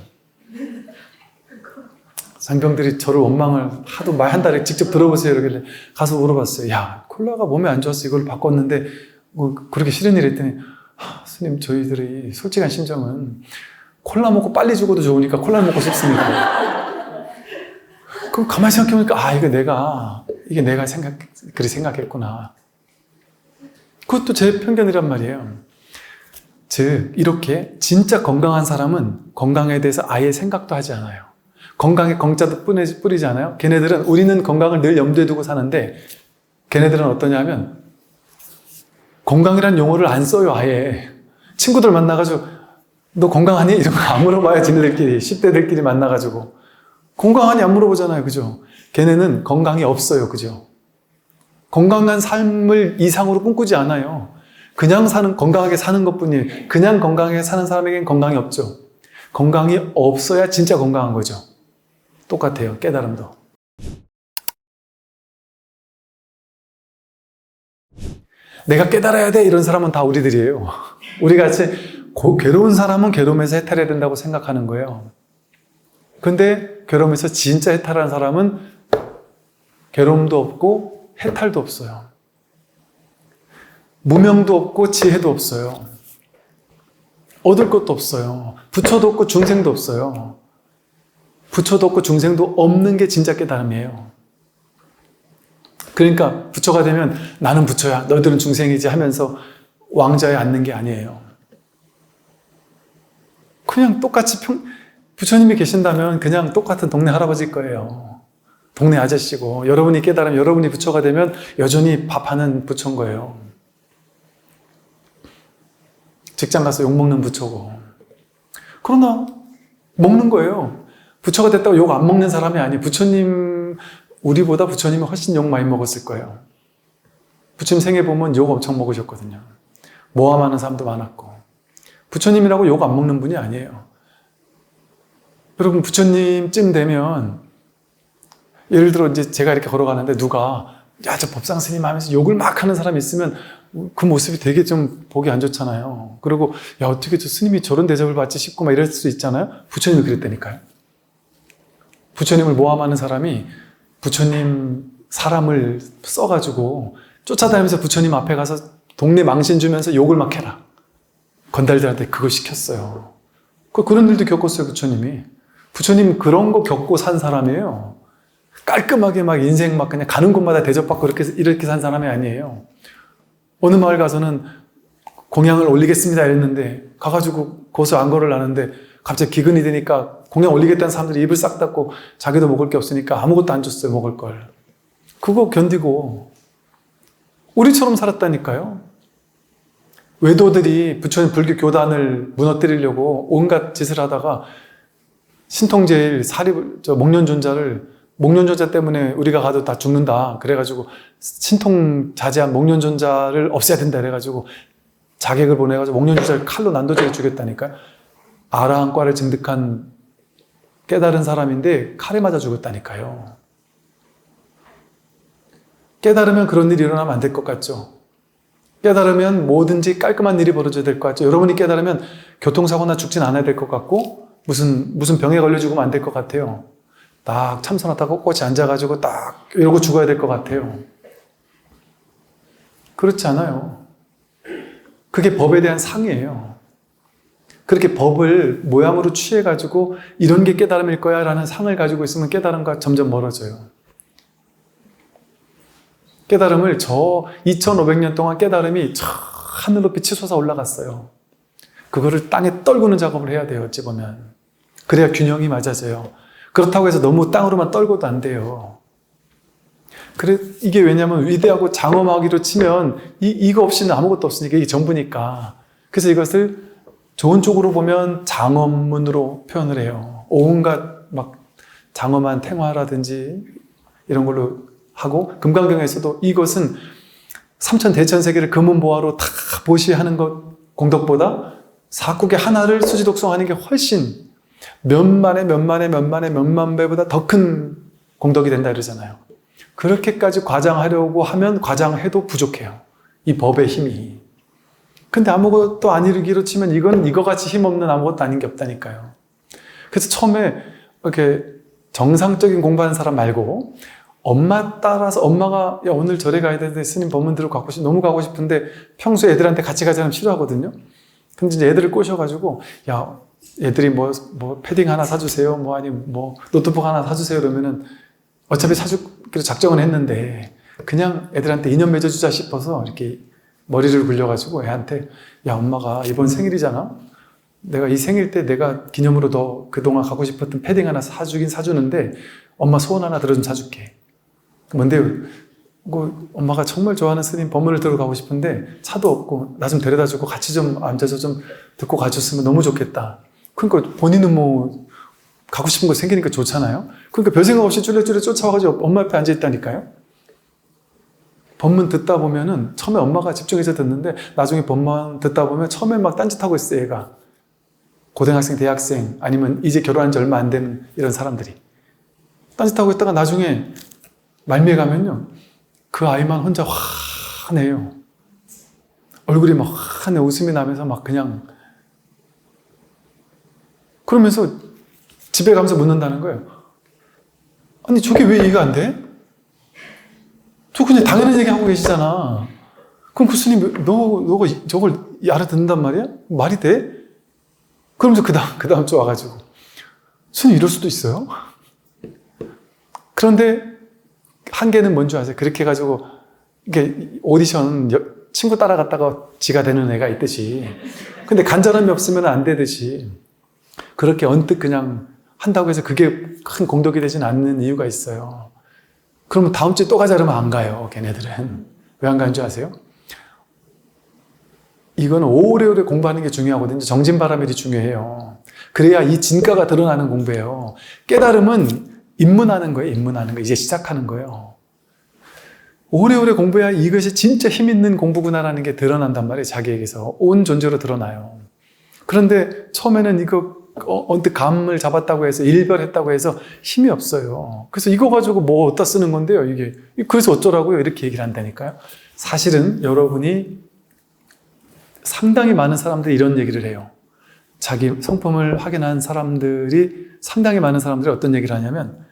장병들이 저를 원망을 하도 말 한 달에 직접 들어보세요 이러길래 가서 물어봤어요. 야, 콜라가 몸에 안 좋아서 이걸 바꿨는데 그렇게 싫은 일 했더니 스님 저희들이 솔직한 심정은 콜라 먹고 빨리 죽어도 좋으니까 콜라를 먹고 싶습니다. 그럼 가만히 생각해보니까 이게 내가 그리 생각했구나. 그것도 제 편견이란 말이에요. 즉 이렇게 진짜 건강한 사람은 건강에 대해서 아예 생각도 하지 않아요. 건강에 건자도 뿌리지 않아요. 걔네들은 우리는 건강을 늘 염두에 두고 사는데 걔네들은 어떠냐 하면 건강이란 용어를 안 써요. 아예 친구들 만나가지고 너 건강하니? 이런 거 안 물어봐요. 지네들끼리 10대들끼리 만나가지고 건강하니 안 물어보잖아요. 그죠? 걔네는 건강이 없어요. 그죠? 건강한 삶을 이상으로 꿈꾸지 않아요. 그냥 건강하게 사는 것뿐이에요. 그냥 건강하게 사는 사람에겐 건강이 없죠. 건강이 없어야 진짜 건강한 거죠. 똑같아요. 깨달음도. 내가 깨달아야 돼 이런 사람은 다 우리들이에요. 우리 같이 괴로운 사람은 괴로움에서 해탈해야 된다고 생각하는 거예요. 근데 괴로움에서 진짜 해탈하는 사람은 괴로움도 없고 해탈도 없어요. 무명도 없고 지혜도 없어요. 얻을 것도 없어요. 부처도 없고 중생도 없어요. 부처도 없고 중생도 없는 게 진짜 깨달음이에요. 그러니까 부처가 되면 나는 부처야, 너희들은 중생이지 하면서 왕좌에 앉는 게 아니에요. 그냥 똑같이 부처님이 계신다면 그냥 똑같은 동네 할아버지일 거예요. 동네 아저씨고, 여러분이 깨달으면 여러분이 부처가 되면 여전히 밥하는 부처인 거예요. 직장 가서 욕먹는 부처고. 그러나 먹는 거예요. 부처가 됐다고 욕 안 먹는 사람이 아니에요. 부처님, 우리보다 부처님이 훨씬 욕 많이 먹었을 거예요. 부처님 생애 보면 욕 엄청 먹으셨거든요. 모함하는 사람도 많았고. 부처님이라고 욕 안 먹는 분이 아니에요. 여러분, 부처님쯤 되면, 예를 들어 이제 제가 이렇게 걸어가는데 누가, 야, 저 법상 스님 하면서 욕을 막 하는 사람이 있으면 그 모습이 되게 좀 보기 안 좋잖아요. 그리고, 야, 어떻게 저 스님이 저런 대접을 받지 싶고 막 이럴 수 있잖아요. 부처님이 그랬다니까요. 부처님을 모함하는 사람이 부처님 사람을 써가지고 쫓아다니면서 부처님 앞에 가서 동네 망신 주면서 욕을 막 해라. 건달들한테 그거 시켰어요. 그런 일도 겪었어요, 부처님이. 부처님 그런 거 겪고 산 사람이에요. 깔끔하게 막 인생 막 그냥 가는 곳마다 대접받고 이렇게 산 사람이 아니에요. 어느 마을 가서는 공양을 올리겠습니다 이랬는데 가가지고 거기서 안거를 하는데 갑자기 기근이 되니까 공양 올리겠다는 사람들이 입을 싹 닫고 자기도 먹을 게 없으니까 아무것도 안 줬어요, 먹을 걸. 그거 견디고 우리처럼 살았다니까요. 외도들이 부처님 불교 교단을 무너뜨리려고 온갖 짓을 하다가 신통제일 목련존자를 때문에 우리가 가도 다 죽는다. 그래가지고 신통자제한 목련존자를 없애야 된다. 그래가지고 자객을 보내가지고 목련존자를 칼로 난도질해 죽였다니까요. 아라한과를 증득한 깨달은 사람인데 칼에 맞아 죽었다니까요. 깨달으면 그런 일이 일어나면 안 될 것 같죠? 깨달으면 뭐든지 깔끔한 일이 벌어져야 될 것 같죠? 여러분이 깨달으면 교통사고나 죽진 않아야 될 것 같고 무슨 병에 걸려 죽으면 안 될 것 같아요. 딱 참선하다가 꼿꼿이 앉아가지고 딱 이러고 죽어야 될 것 같아요. 그렇지 않아요. 그게 법에 대한 상이에요. 그렇게 법을 모양으로 취해가지고 이런 게 깨달음일 거야 라는 상을 가지고 있으면 깨달음과 점점 멀어져요. 깨달음을 2500년 동안 깨달음이 저 하늘 높이 치솟아 올라갔어요. 그거를 땅에 떨구는 작업을 해야 돼요, 어찌 보면. 그래야 균형이 맞아져요. 그렇다고 해서 너무 땅으로만 떨고도 안 돼요. 이게 왜냐면 위대하고 장엄하기로 치면 이거 없이는 아무것도 없으니까 이게 전부니까. 그래서 이것을 좋은 쪽으로 보면 장엄문으로 표현을 해요. 온갖 막 장엄한 탱화라든지 이런 걸로 하고, 금강경에서도 이것은 삼천대천세계를 금은보화로 다 보시하는 것 공덕보다 사국의 하나를 수지독송하는 게 훨씬 몇만 배보다 더 큰 공덕이 된다 이러잖아요. 그렇게까지 과장하려고 하면 과장해도 부족해요. 이 법의 힘이. 근데 아무것도 안 이루기로 치면 이건 이거같이 힘없는 아무것도 아닌 게 없다니까요. 그래서 처음에 이렇게 정상적인 공부하는 사람 말고 엄마 따라서 엄마가 야 오늘 절에 가야 되는데 스님 법문 들으러 너무 가고 싶은데 평소에 애들한테 같이 가자면 싫어하거든요. 근데 이제 애들을 꼬셔가지고 야 애들이 뭐 패딩 하나 사주세요, 아니면 노트북 하나 사주세요 그러면은 어차피 사주기로 작정은 했는데 그냥 애들한테 인연 맺어주자 싶어서 이렇게 머리를 굴려가지고 애한테 야 엄마가 이번 생일이잖아. 내가 이 생일 때 내가 기념으로 너 그동안 가고 싶었던 패딩 하나 사주긴 사주는데 엄마 소원 하나 들어 좀 사줄게. 뭔데? 엄마가 정말 좋아하는 스님 법문을 들어 가고 싶은데 차도 없고 나 좀 데려다 주고 같이 좀 앉아서 좀 듣고 가줬으면 너무 좋겠다. 그러니까 본인은 가고 싶은 거 생기니까 좋잖아요. 그러니까 별 생각 없이 쭈레쭈레 쫓아와가지고 엄마 옆에 앉아있다니까요. 법문 듣다 보면은 처음에 엄마가 집중해서 듣는데 나중에 법문 듣다 보면 처음에 막 딴짓하고 있어요, 얘가. 고등학생, 대학생 아니면 이제 결혼한 지 얼마 안 된 이런 사람들이. 딴짓하고 있다가 나중에 말미에 가면요. 그 아이만 혼자 화내요. 얼굴이 막 환해 웃음이 나면서 막 그냥 그러면서 집에 가면서 묻는다는 거예요. 아니 저게 왜 이해가 안 돼? 저 그냥 당연한 얘기 하고 계시잖아. 그럼 그 스님 너가 저걸 알아듣는단 말이야? 말이 돼? 그러면서 그 다음 주 와가지고 스님 이럴 수도 있어요? 그런데 한계는 뭔지 아세요? 그렇게 해가지고 이게 오디션 친구 따라갔다가 지가 되는 애가 있듯이 근데 간절함이 없으면 안 되듯이 그렇게 언뜻 그냥 한다고 해서 그게 큰 공덕이 되지는 않는 이유가 있어요. 그러면 다음 주에 또 가자 그러면 안 가요. 걔네들은. 왜 안 가는 줄 아세요? 이건 오래오래 공부하는 게 중요하거든요. 정진바람일이 중요해요. 그래야 이 진가가 드러나는 공부예요. 깨달음은 입문하는 거예요. 입문하는 거. 이제 시작하는 거예요. 오래오래 공부해야 이것이 진짜 힘 있는 공부구나라는 게 드러난단 말이에요. 자기에게서. 온 존재로 드러나요. 그런데 처음에는 이거 언뜻 감을 잡았다고 해서 일별했다고 해서 힘이 없어요. 그래서 이거 가지고 뭐 어디다 쓰는 건데요. 이게 그래서 어쩌라고요? 이렇게 얘기를 한다니까요. 사실은 여러분이 상당히 많은 사람들이 이런 얘기를 해요. 자기 성품을 확인한 사람들이 상당히 많은 사람들이 어떤 얘기를 하냐면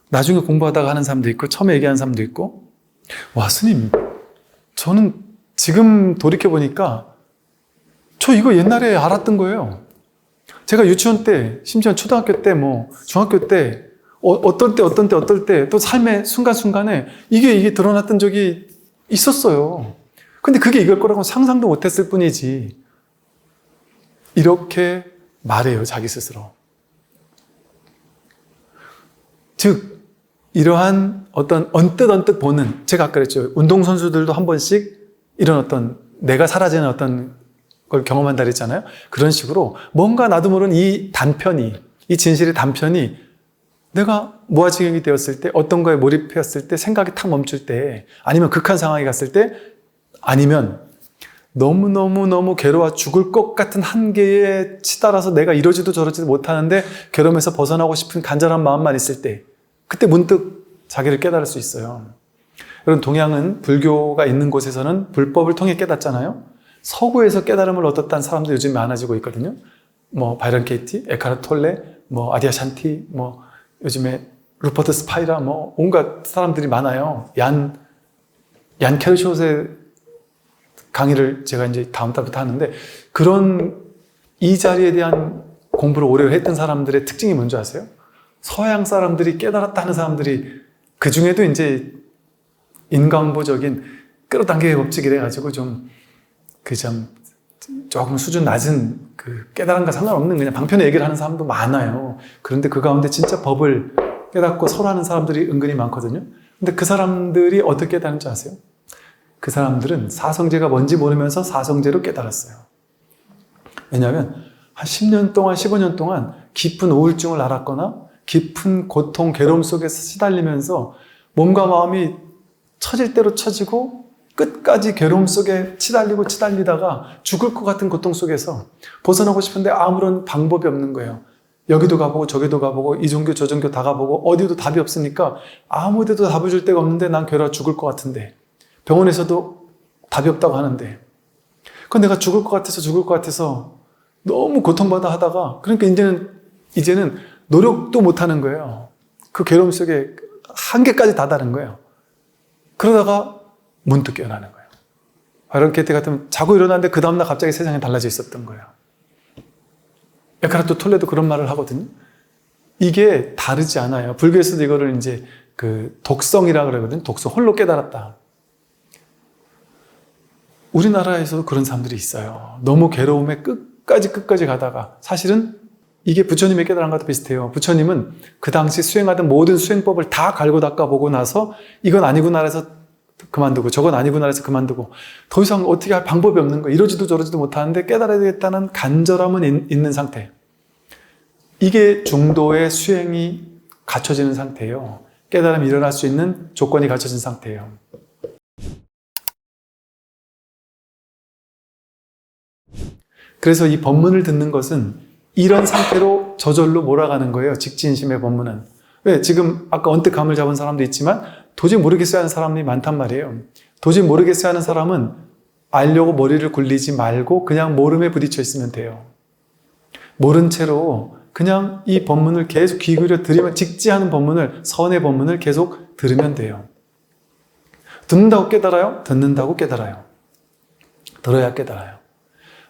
나중에 공부하다가 하는 사람도 있고 처음에 얘기하는 사람도 있고 와 스님 저는 지금 돌이켜보니까 저 이거 옛날에 알았던 거예요. 제가 유치원 때 심지어 초등학교 때 뭐 중학교 때 어떨 때 또 삶의 순간순간에 이게 드러났던 적이 있었어요. 근데 그게 이걸 거라고 상상도 못했을 뿐이지. 이렇게 말해요, 자기 스스로. 즉, 이러한 어떤 언뜻 보는, 제가 아까 그랬죠. 운동선수들도 한 번씩 이런 어떤 내가 사라지는 어떤 걸 경험한다 그랬잖아요. 그런 식으로 뭔가 나도 모르는 이 진실의 단편이 내가 무아지경이 되었을 때, 어떤 거에 몰입했을 때, 생각이 탁 멈출 때, 아니면 극한 상황에 갔을 때, 아니면 너무 괴로워 죽을 것 같은 한계에 치달아서 내가 이러지도 저러지도 못하는데 괴로움에서 벗어나고 싶은 간절한 마음만 있을 때 그때 문득 자기를 깨달을 수 있어요. 여러분 동양은 불교가 있는 곳에서는 불법을 통해 깨닫잖아요. 서구에서 깨달음을 얻었다는 사람도 요즘 많아지고 있거든요. 뭐 바이런 케이티, 에카르트 톨레, 뭐 아디아샨티, 뭐 요즘에 루퍼트 스파이라 뭐 온갖 사람들이 많아요. 얀 케르쇼스의 강의를 제가 이제 다음 달부터 하는데 그런 이 자리에 대한 공부를 오래 했던 사람들의 특징이 뭔지 아세요? 서양 사람들이 깨달았다 하는 사람들이 그 중에도 이제 인간보적인 끌어당기의 법칙이래 가지고 조금 수준 낮은 그 깨달음과 상관없는 그냥 방편의 얘기를 하는 사람도 많아요. 그런데 그 가운데 진짜 법을 깨닫고 설하는 사람들이 은근히 많거든요. 근데 그 사람들이 어떻게 깨달은지 아세요? 그 사람들은 사성제가 뭔지 모르면서 사성제로 깨달았어요. 왜냐하면 한 10년 동안, 15년 동안 깊은 우울증을 앓았거나 깊은 고통, 괴로움 속에서 시달리면서 몸과 마음이 처질 대로 처지고 끝까지 괴로움 속에 치달리다가 죽을 것 같은 고통 속에서 벗어나고 싶은데 아무런 방법이 없는 거예요. 여기도 가보고 저기도 가보고 이 종교 저 종교 다 가보고 어디도 답이 없으니까 아무 데도 답을 줄 데가 없는데 난 괴로워 죽을 것 같은데 병원에서도 답이 없다고 하는데 그건 내가 죽을 것 같아서 너무 고통받아 하다가 그러니까 이제는 노력도 못하는 거예요. 그 괴로움 속에 한계까지 다다른 거예요. 그러다가 문득 깨어나는 거예요. 바이런 케이티 같으면 자고 일어났는데 그 다음날 갑자기 세상이 달라져 있었던 거예요. 에카르트 톨레도 그런 말을 하거든요. 이게 다르지 않아요. 불교에서도 이거를 이제 그 독성이라 그러거든요. 독성, 홀로 깨달았다. 우리나라에서도 그런 사람들이 있어요. 너무 괴로움에 끝까지 가다가 사실은 이게 부처님의 깨달음과도 비슷해요. 부처님은 그 당시 수행하던 모든 수행법을 다 갈고 닦아보고 나서 이건 아니구나 해서 그만두고 저건 아니구나 해서 그만두고 더 이상 어떻게 할 방법이 없는 거예요. 이러지도 저러지도 못하는데 깨달아야 되겠다는 간절함은 있는 상태. 이게 중도의 수행이 갖춰지는 상태예요. 깨달음이 일어날 수 있는 조건이 갖춰진 상태예요. 그래서 이 법문을 듣는 것은 이런 상태로 저절로 몰아가는 거예요. 직진심의 법문은. 왜? 지금 아까 언뜻 감을 잡은 사람도 있지만 도저히 모르겠어요 하는 사람이 많단 말이에요. 도저히 모르겠어요 하는 사람은 알려고 머리를 굴리지 말고 그냥 모름에 부딪혀 있으면 돼요. 모른 채로 그냥 이 법문을 계속 귀 기울여 들으면, 직지하는 법문을, 선의 법문을 계속 들으면 돼요. 듣는다고 깨달아요? 듣는다고 깨달아요. 들어야 깨달아요.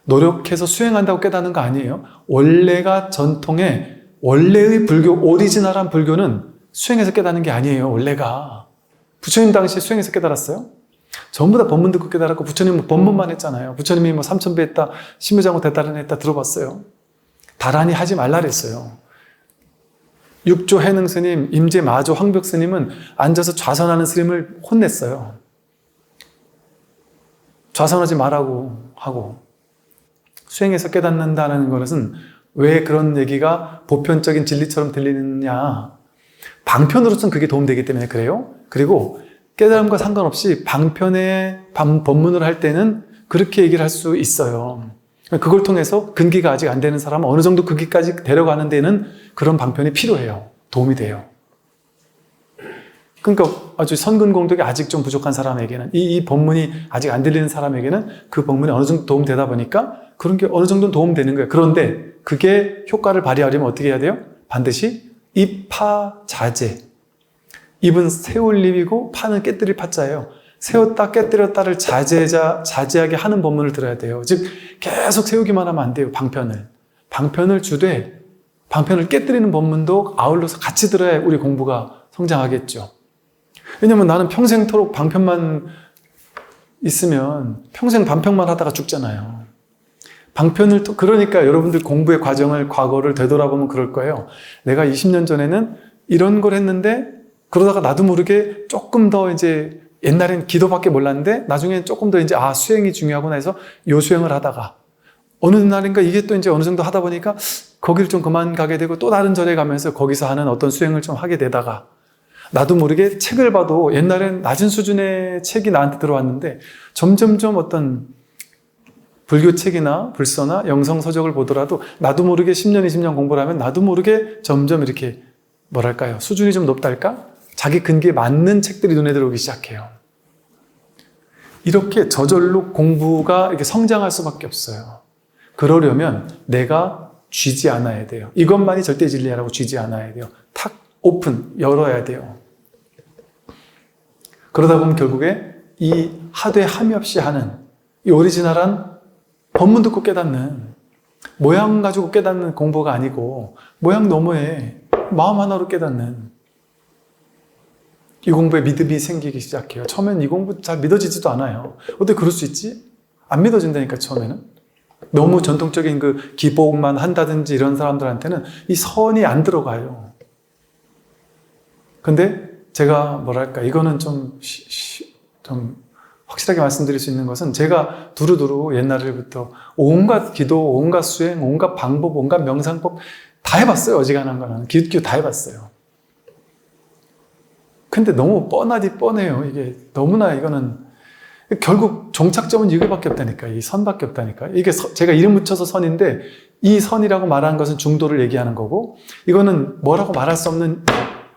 노력해서 수행한다고 깨닫는 거 아니에요. 원래가 전통의, 원래의 불교, 오리지널한 불교는 수행해서 깨닫는 게 아니에요. 원래가. 부처님 당시에 수행해서 깨달았어요? 전부 다 법문 듣고 깨달았고, 부처님은 법문만 했잖아요. 부처님이 뭐 3000배 했다, 신무장구 대단히 했다 들어봤어요? 다란히 하지 말라 그랬어요. 육조 해능 스님, 임재 마조 황벽 스님은 앉아서 좌선하는 스님을 혼냈어요. 좌선하지 말라고 하고. 수행해서 깨닫는다는 것은 왜 그런 얘기가 보편적인 진리처럼 들리느냐. 방편으로서는 그게 도움되기 때문에 그래요. 그리고 깨달음과 상관없이 방편의 법문을 할 때는 그렇게 얘기를 할 수 있어요. 그걸 통해서 근기가 아직 안 되는 사람은 어느 정도 근기까지 데려가는 데는 그런 방편이 필요해요. 도움이 돼요. 그러니까 아주 선근공덕이 아직 좀 부족한 사람에게는, 이 법문이 아직 안 들리는 사람에게는 그 법문이 어느 정도 도움되다 보니까 그런 게 어느 정도는 도움되는 거예요. 그런데 그게 효과를 발휘하려면 어떻게 해야 돼요? 반드시 입파자제. 입은 세울 입이고 파는 깨뜨릴 파자예요. 세웠다 깨뜨렸다를 자제하게 하는 법문을 들어야 돼요. 즉 계속 세우기만 하면 안 돼요. 방편을 주되 방편을 깨뜨리는 법문도 아울러서 같이 들어야 우리 공부가 성장하겠죠. 왜냐면 나는 평생토록 방편만 있으면 평생 반편만 하다가 죽잖아요. 그러니까 여러분들 공부의 과거를 되돌아보면 그럴 거예요. 내가 20년 전에는 이런 걸 했는데 그러다가 나도 모르게 조금 더 이제 옛날엔 기도밖에 몰랐는데 나중엔 조금 더 이제 수행이 중요하구나 해서 요 수행을 하다가 어느 날인가 이게 또 이제 어느 정도 하다 보니까 거기를 좀 그만 가게 되고 또 다른 절에 가면서 거기서 하는 어떤 수행을 좀 하게 되다가 나도 모르게 책을 봐도 옛날엔 낮은 수준의 책이 나한테 들어왔는데 점점점 어떤 불교 책이나 불서나 영성서적을 보더라도 나도 모르게 10년, 20년 공부를 하면 나도 모르게 점점 이렇게 뭐랄까요? 수준이 좀 높달까? 자기 근기에 맞는 책들이 눈에 들어오기 시작해요. 이렇게 저절로 공부가 이렇게 성장할 수밖에 없어요. 그러려면 내가 쥐지 않아야 돼요. 이것만이 절대 진리라고 쥐지 않아야 돼요. 탁 오픈, 열어야 돼요. 그러다 보면 결국에 이 하되 함이 없이 하는 이 오리지널한 법문 듣고 깨닫는, 모양 가지고 깨닫는 공부가 아니고 모양 너머에 마음 하나로 깨닫는 이 공부에 믿음이 생기기 시작해요. 처음엔 이 공부 잘 믿어지지도 않아요. 어떻게 그럴 수 있지? 안 믿어진다니까 처음에는. 너무 전통적인 그 기복만 한다든지 이런 사람들한테는 이 선이 안 들어가요. 근데 제가 뭐랄까 이거는 좀 확실하게 말씀드릴 수 있는 것은 제가 두루두루 옛날부터 온갖 기도, 온갖 수행, 온갖 방법, 온갖 명상법 다 해봤어요. 어지간한 거는. 기웃기웃 다 해봤어요. 근데 너무 뻔해요. 이게 너무나 이거는 결국 종착점은 이거밖에 없다니까. 이 선밖에 없다니까. 이게 제가 이름 붙여서 선인데 이 선이라고 말하는 것은 중도를 얘기하는 거고 이거는 뭐라고 말할 수 없는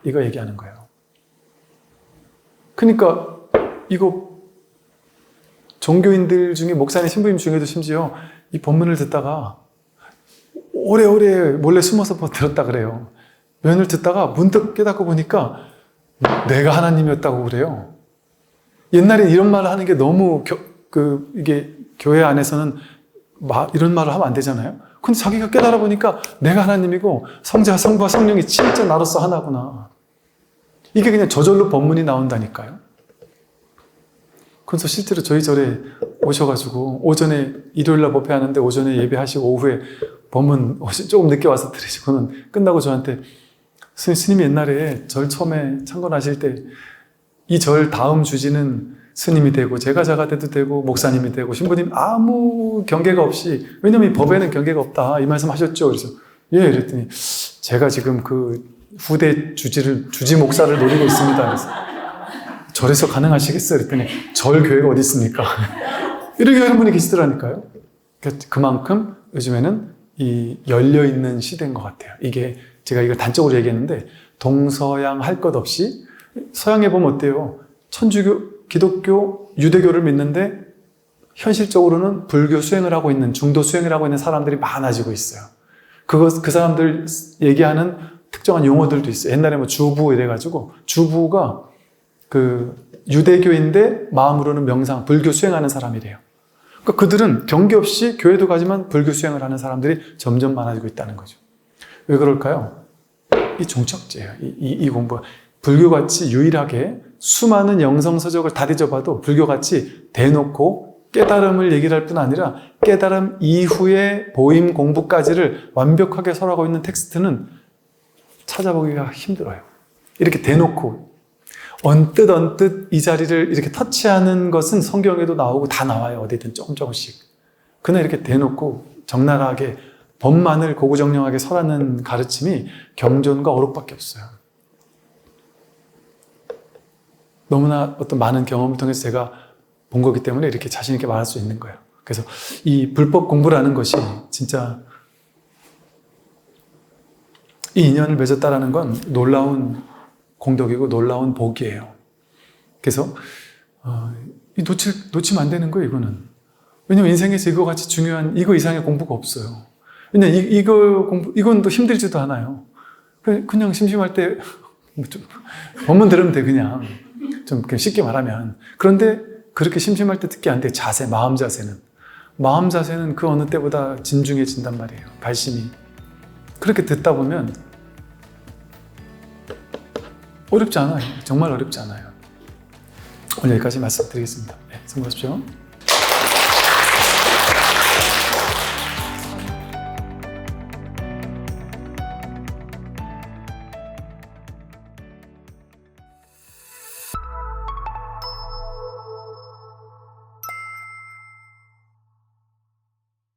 이거 얘기하는 거예요. 그러니까 이거 종교인들 중에 목사님, 신부님 중에도 심지어 이 법문을 듣다가 오래오래 몰래 숨어서 들었다 그래요. 면을 듣다가 문득 깨닫고 보니까 내가 하나님이었다고 그래요. 옛날에 이런 말을 하는 게 너무 이게 교회 안에서는 이런 말을 하면 안 되잖아요. 근데 자기가 깨달아 보니까 내가 하나님이고 성자와 성부와 성령이 진짜 나로서 하나구나. 이게 그냥 저절로 법문이 나온다니까요. 그래서 실제로 저희 절에 오셔가지고 오전에 일요일날 법회하는데 오전에 예배하시고 오후에 법문 조금 늦게 와서 들으시고는 끝나고 저한테 스님이 옛날에 절 처음에 창건하실 때 이 절 다음 주지는 스님이 되고 제가 자가 돼도 되고 목사님이 되고 신부님 아무 경계가 없이 왜냐면 이 법에는 경계가 없다 이 말씀 하셨죠. 그래서 예 이랬더니 제가 지금 그 후대 주지 목사를 노리고 있습니다. 그래서 절에서 가능하시겠어요? 그랬더니 절 교회가 어디 있습니까? 이렇게 하는 분이 계시더라니까요. 그만큼 요즘에는 이 열려있는 시대인 것 같아요. 이게 제가 이걸 단적으로 얘기했는데 동서양 할 것 없이 서양에 보면 어때요? 천주교, 기독교, 유대교를 믿는데 현실적으로는 불교 수행을 하고 있는, 중도 수행을 하고 있는 사람들이 많아지고 있어요. 그 사람들 얘기하는 특정한 용어들도 있어요. 옛날에 뭐 주부 이래가지고, 주부가 그 유대교인데 마음으로는 명상, 불교 수행하는 사람이래요. 그러니까 그들은 경계 없이 교회도 가지만 불교 수행을 하는 사람들이 점점 많아지고 있다는 거죠. 왜 그럴까요? 이 종척죄예요. 이 공부가. 불교같이 유일하게 수많은 영성서적을 다 뒤져봐도 불교같이 대놓고 깨달음을 얘기를 할 뿐 아니라 깨달음 이후의 보임 공부까지를 완벽하게 설하고 있는 텍스트는 찾아보기가 힘들어요. 이렇게 대놓고 언뜻 이 자리를 이렇게 터치하는 것은 성경에도 나오고 다 나와요. 어디든 조금씩. 그러나 이렇게 대놓고 적나라하게 법만을 고구정령하게 설하는 가르침이 경전과 어록밖에 없어요. 너무나 어떤 많은 경험을 통해서 제가 본 거기 때문에 이렇게 자신 있게 말할 수 있는 거예요. 그래서 이 불법 공부라는 것이 진짜 이 인연을 맺었다라는 건 놀라운 공덕이고 놀라운 복이에요. 그래서 놓치면 안 되는 거예요, 이거는. 왜냐면 인생에서 이거 같이 중요한 이거 이상의 공부가 없어요. 왜냐면 이건 또 힘들지도 않아요. 그냥 심심할 때 법문 들으면 돼, 그냥. 좀 쉽게 말하면. 그런데 그렇게 심심할 때 듣기 안 돼. 자세, 마음 자세는 그 어느 때보다 진중해진단 말이에요. 발심이. 그렇게 듣다 보면 어렵지 않아요. 정말 어렵지 않아요. 오늘 여기까지 말씀드리겠습니다. 네, 수고하십시오.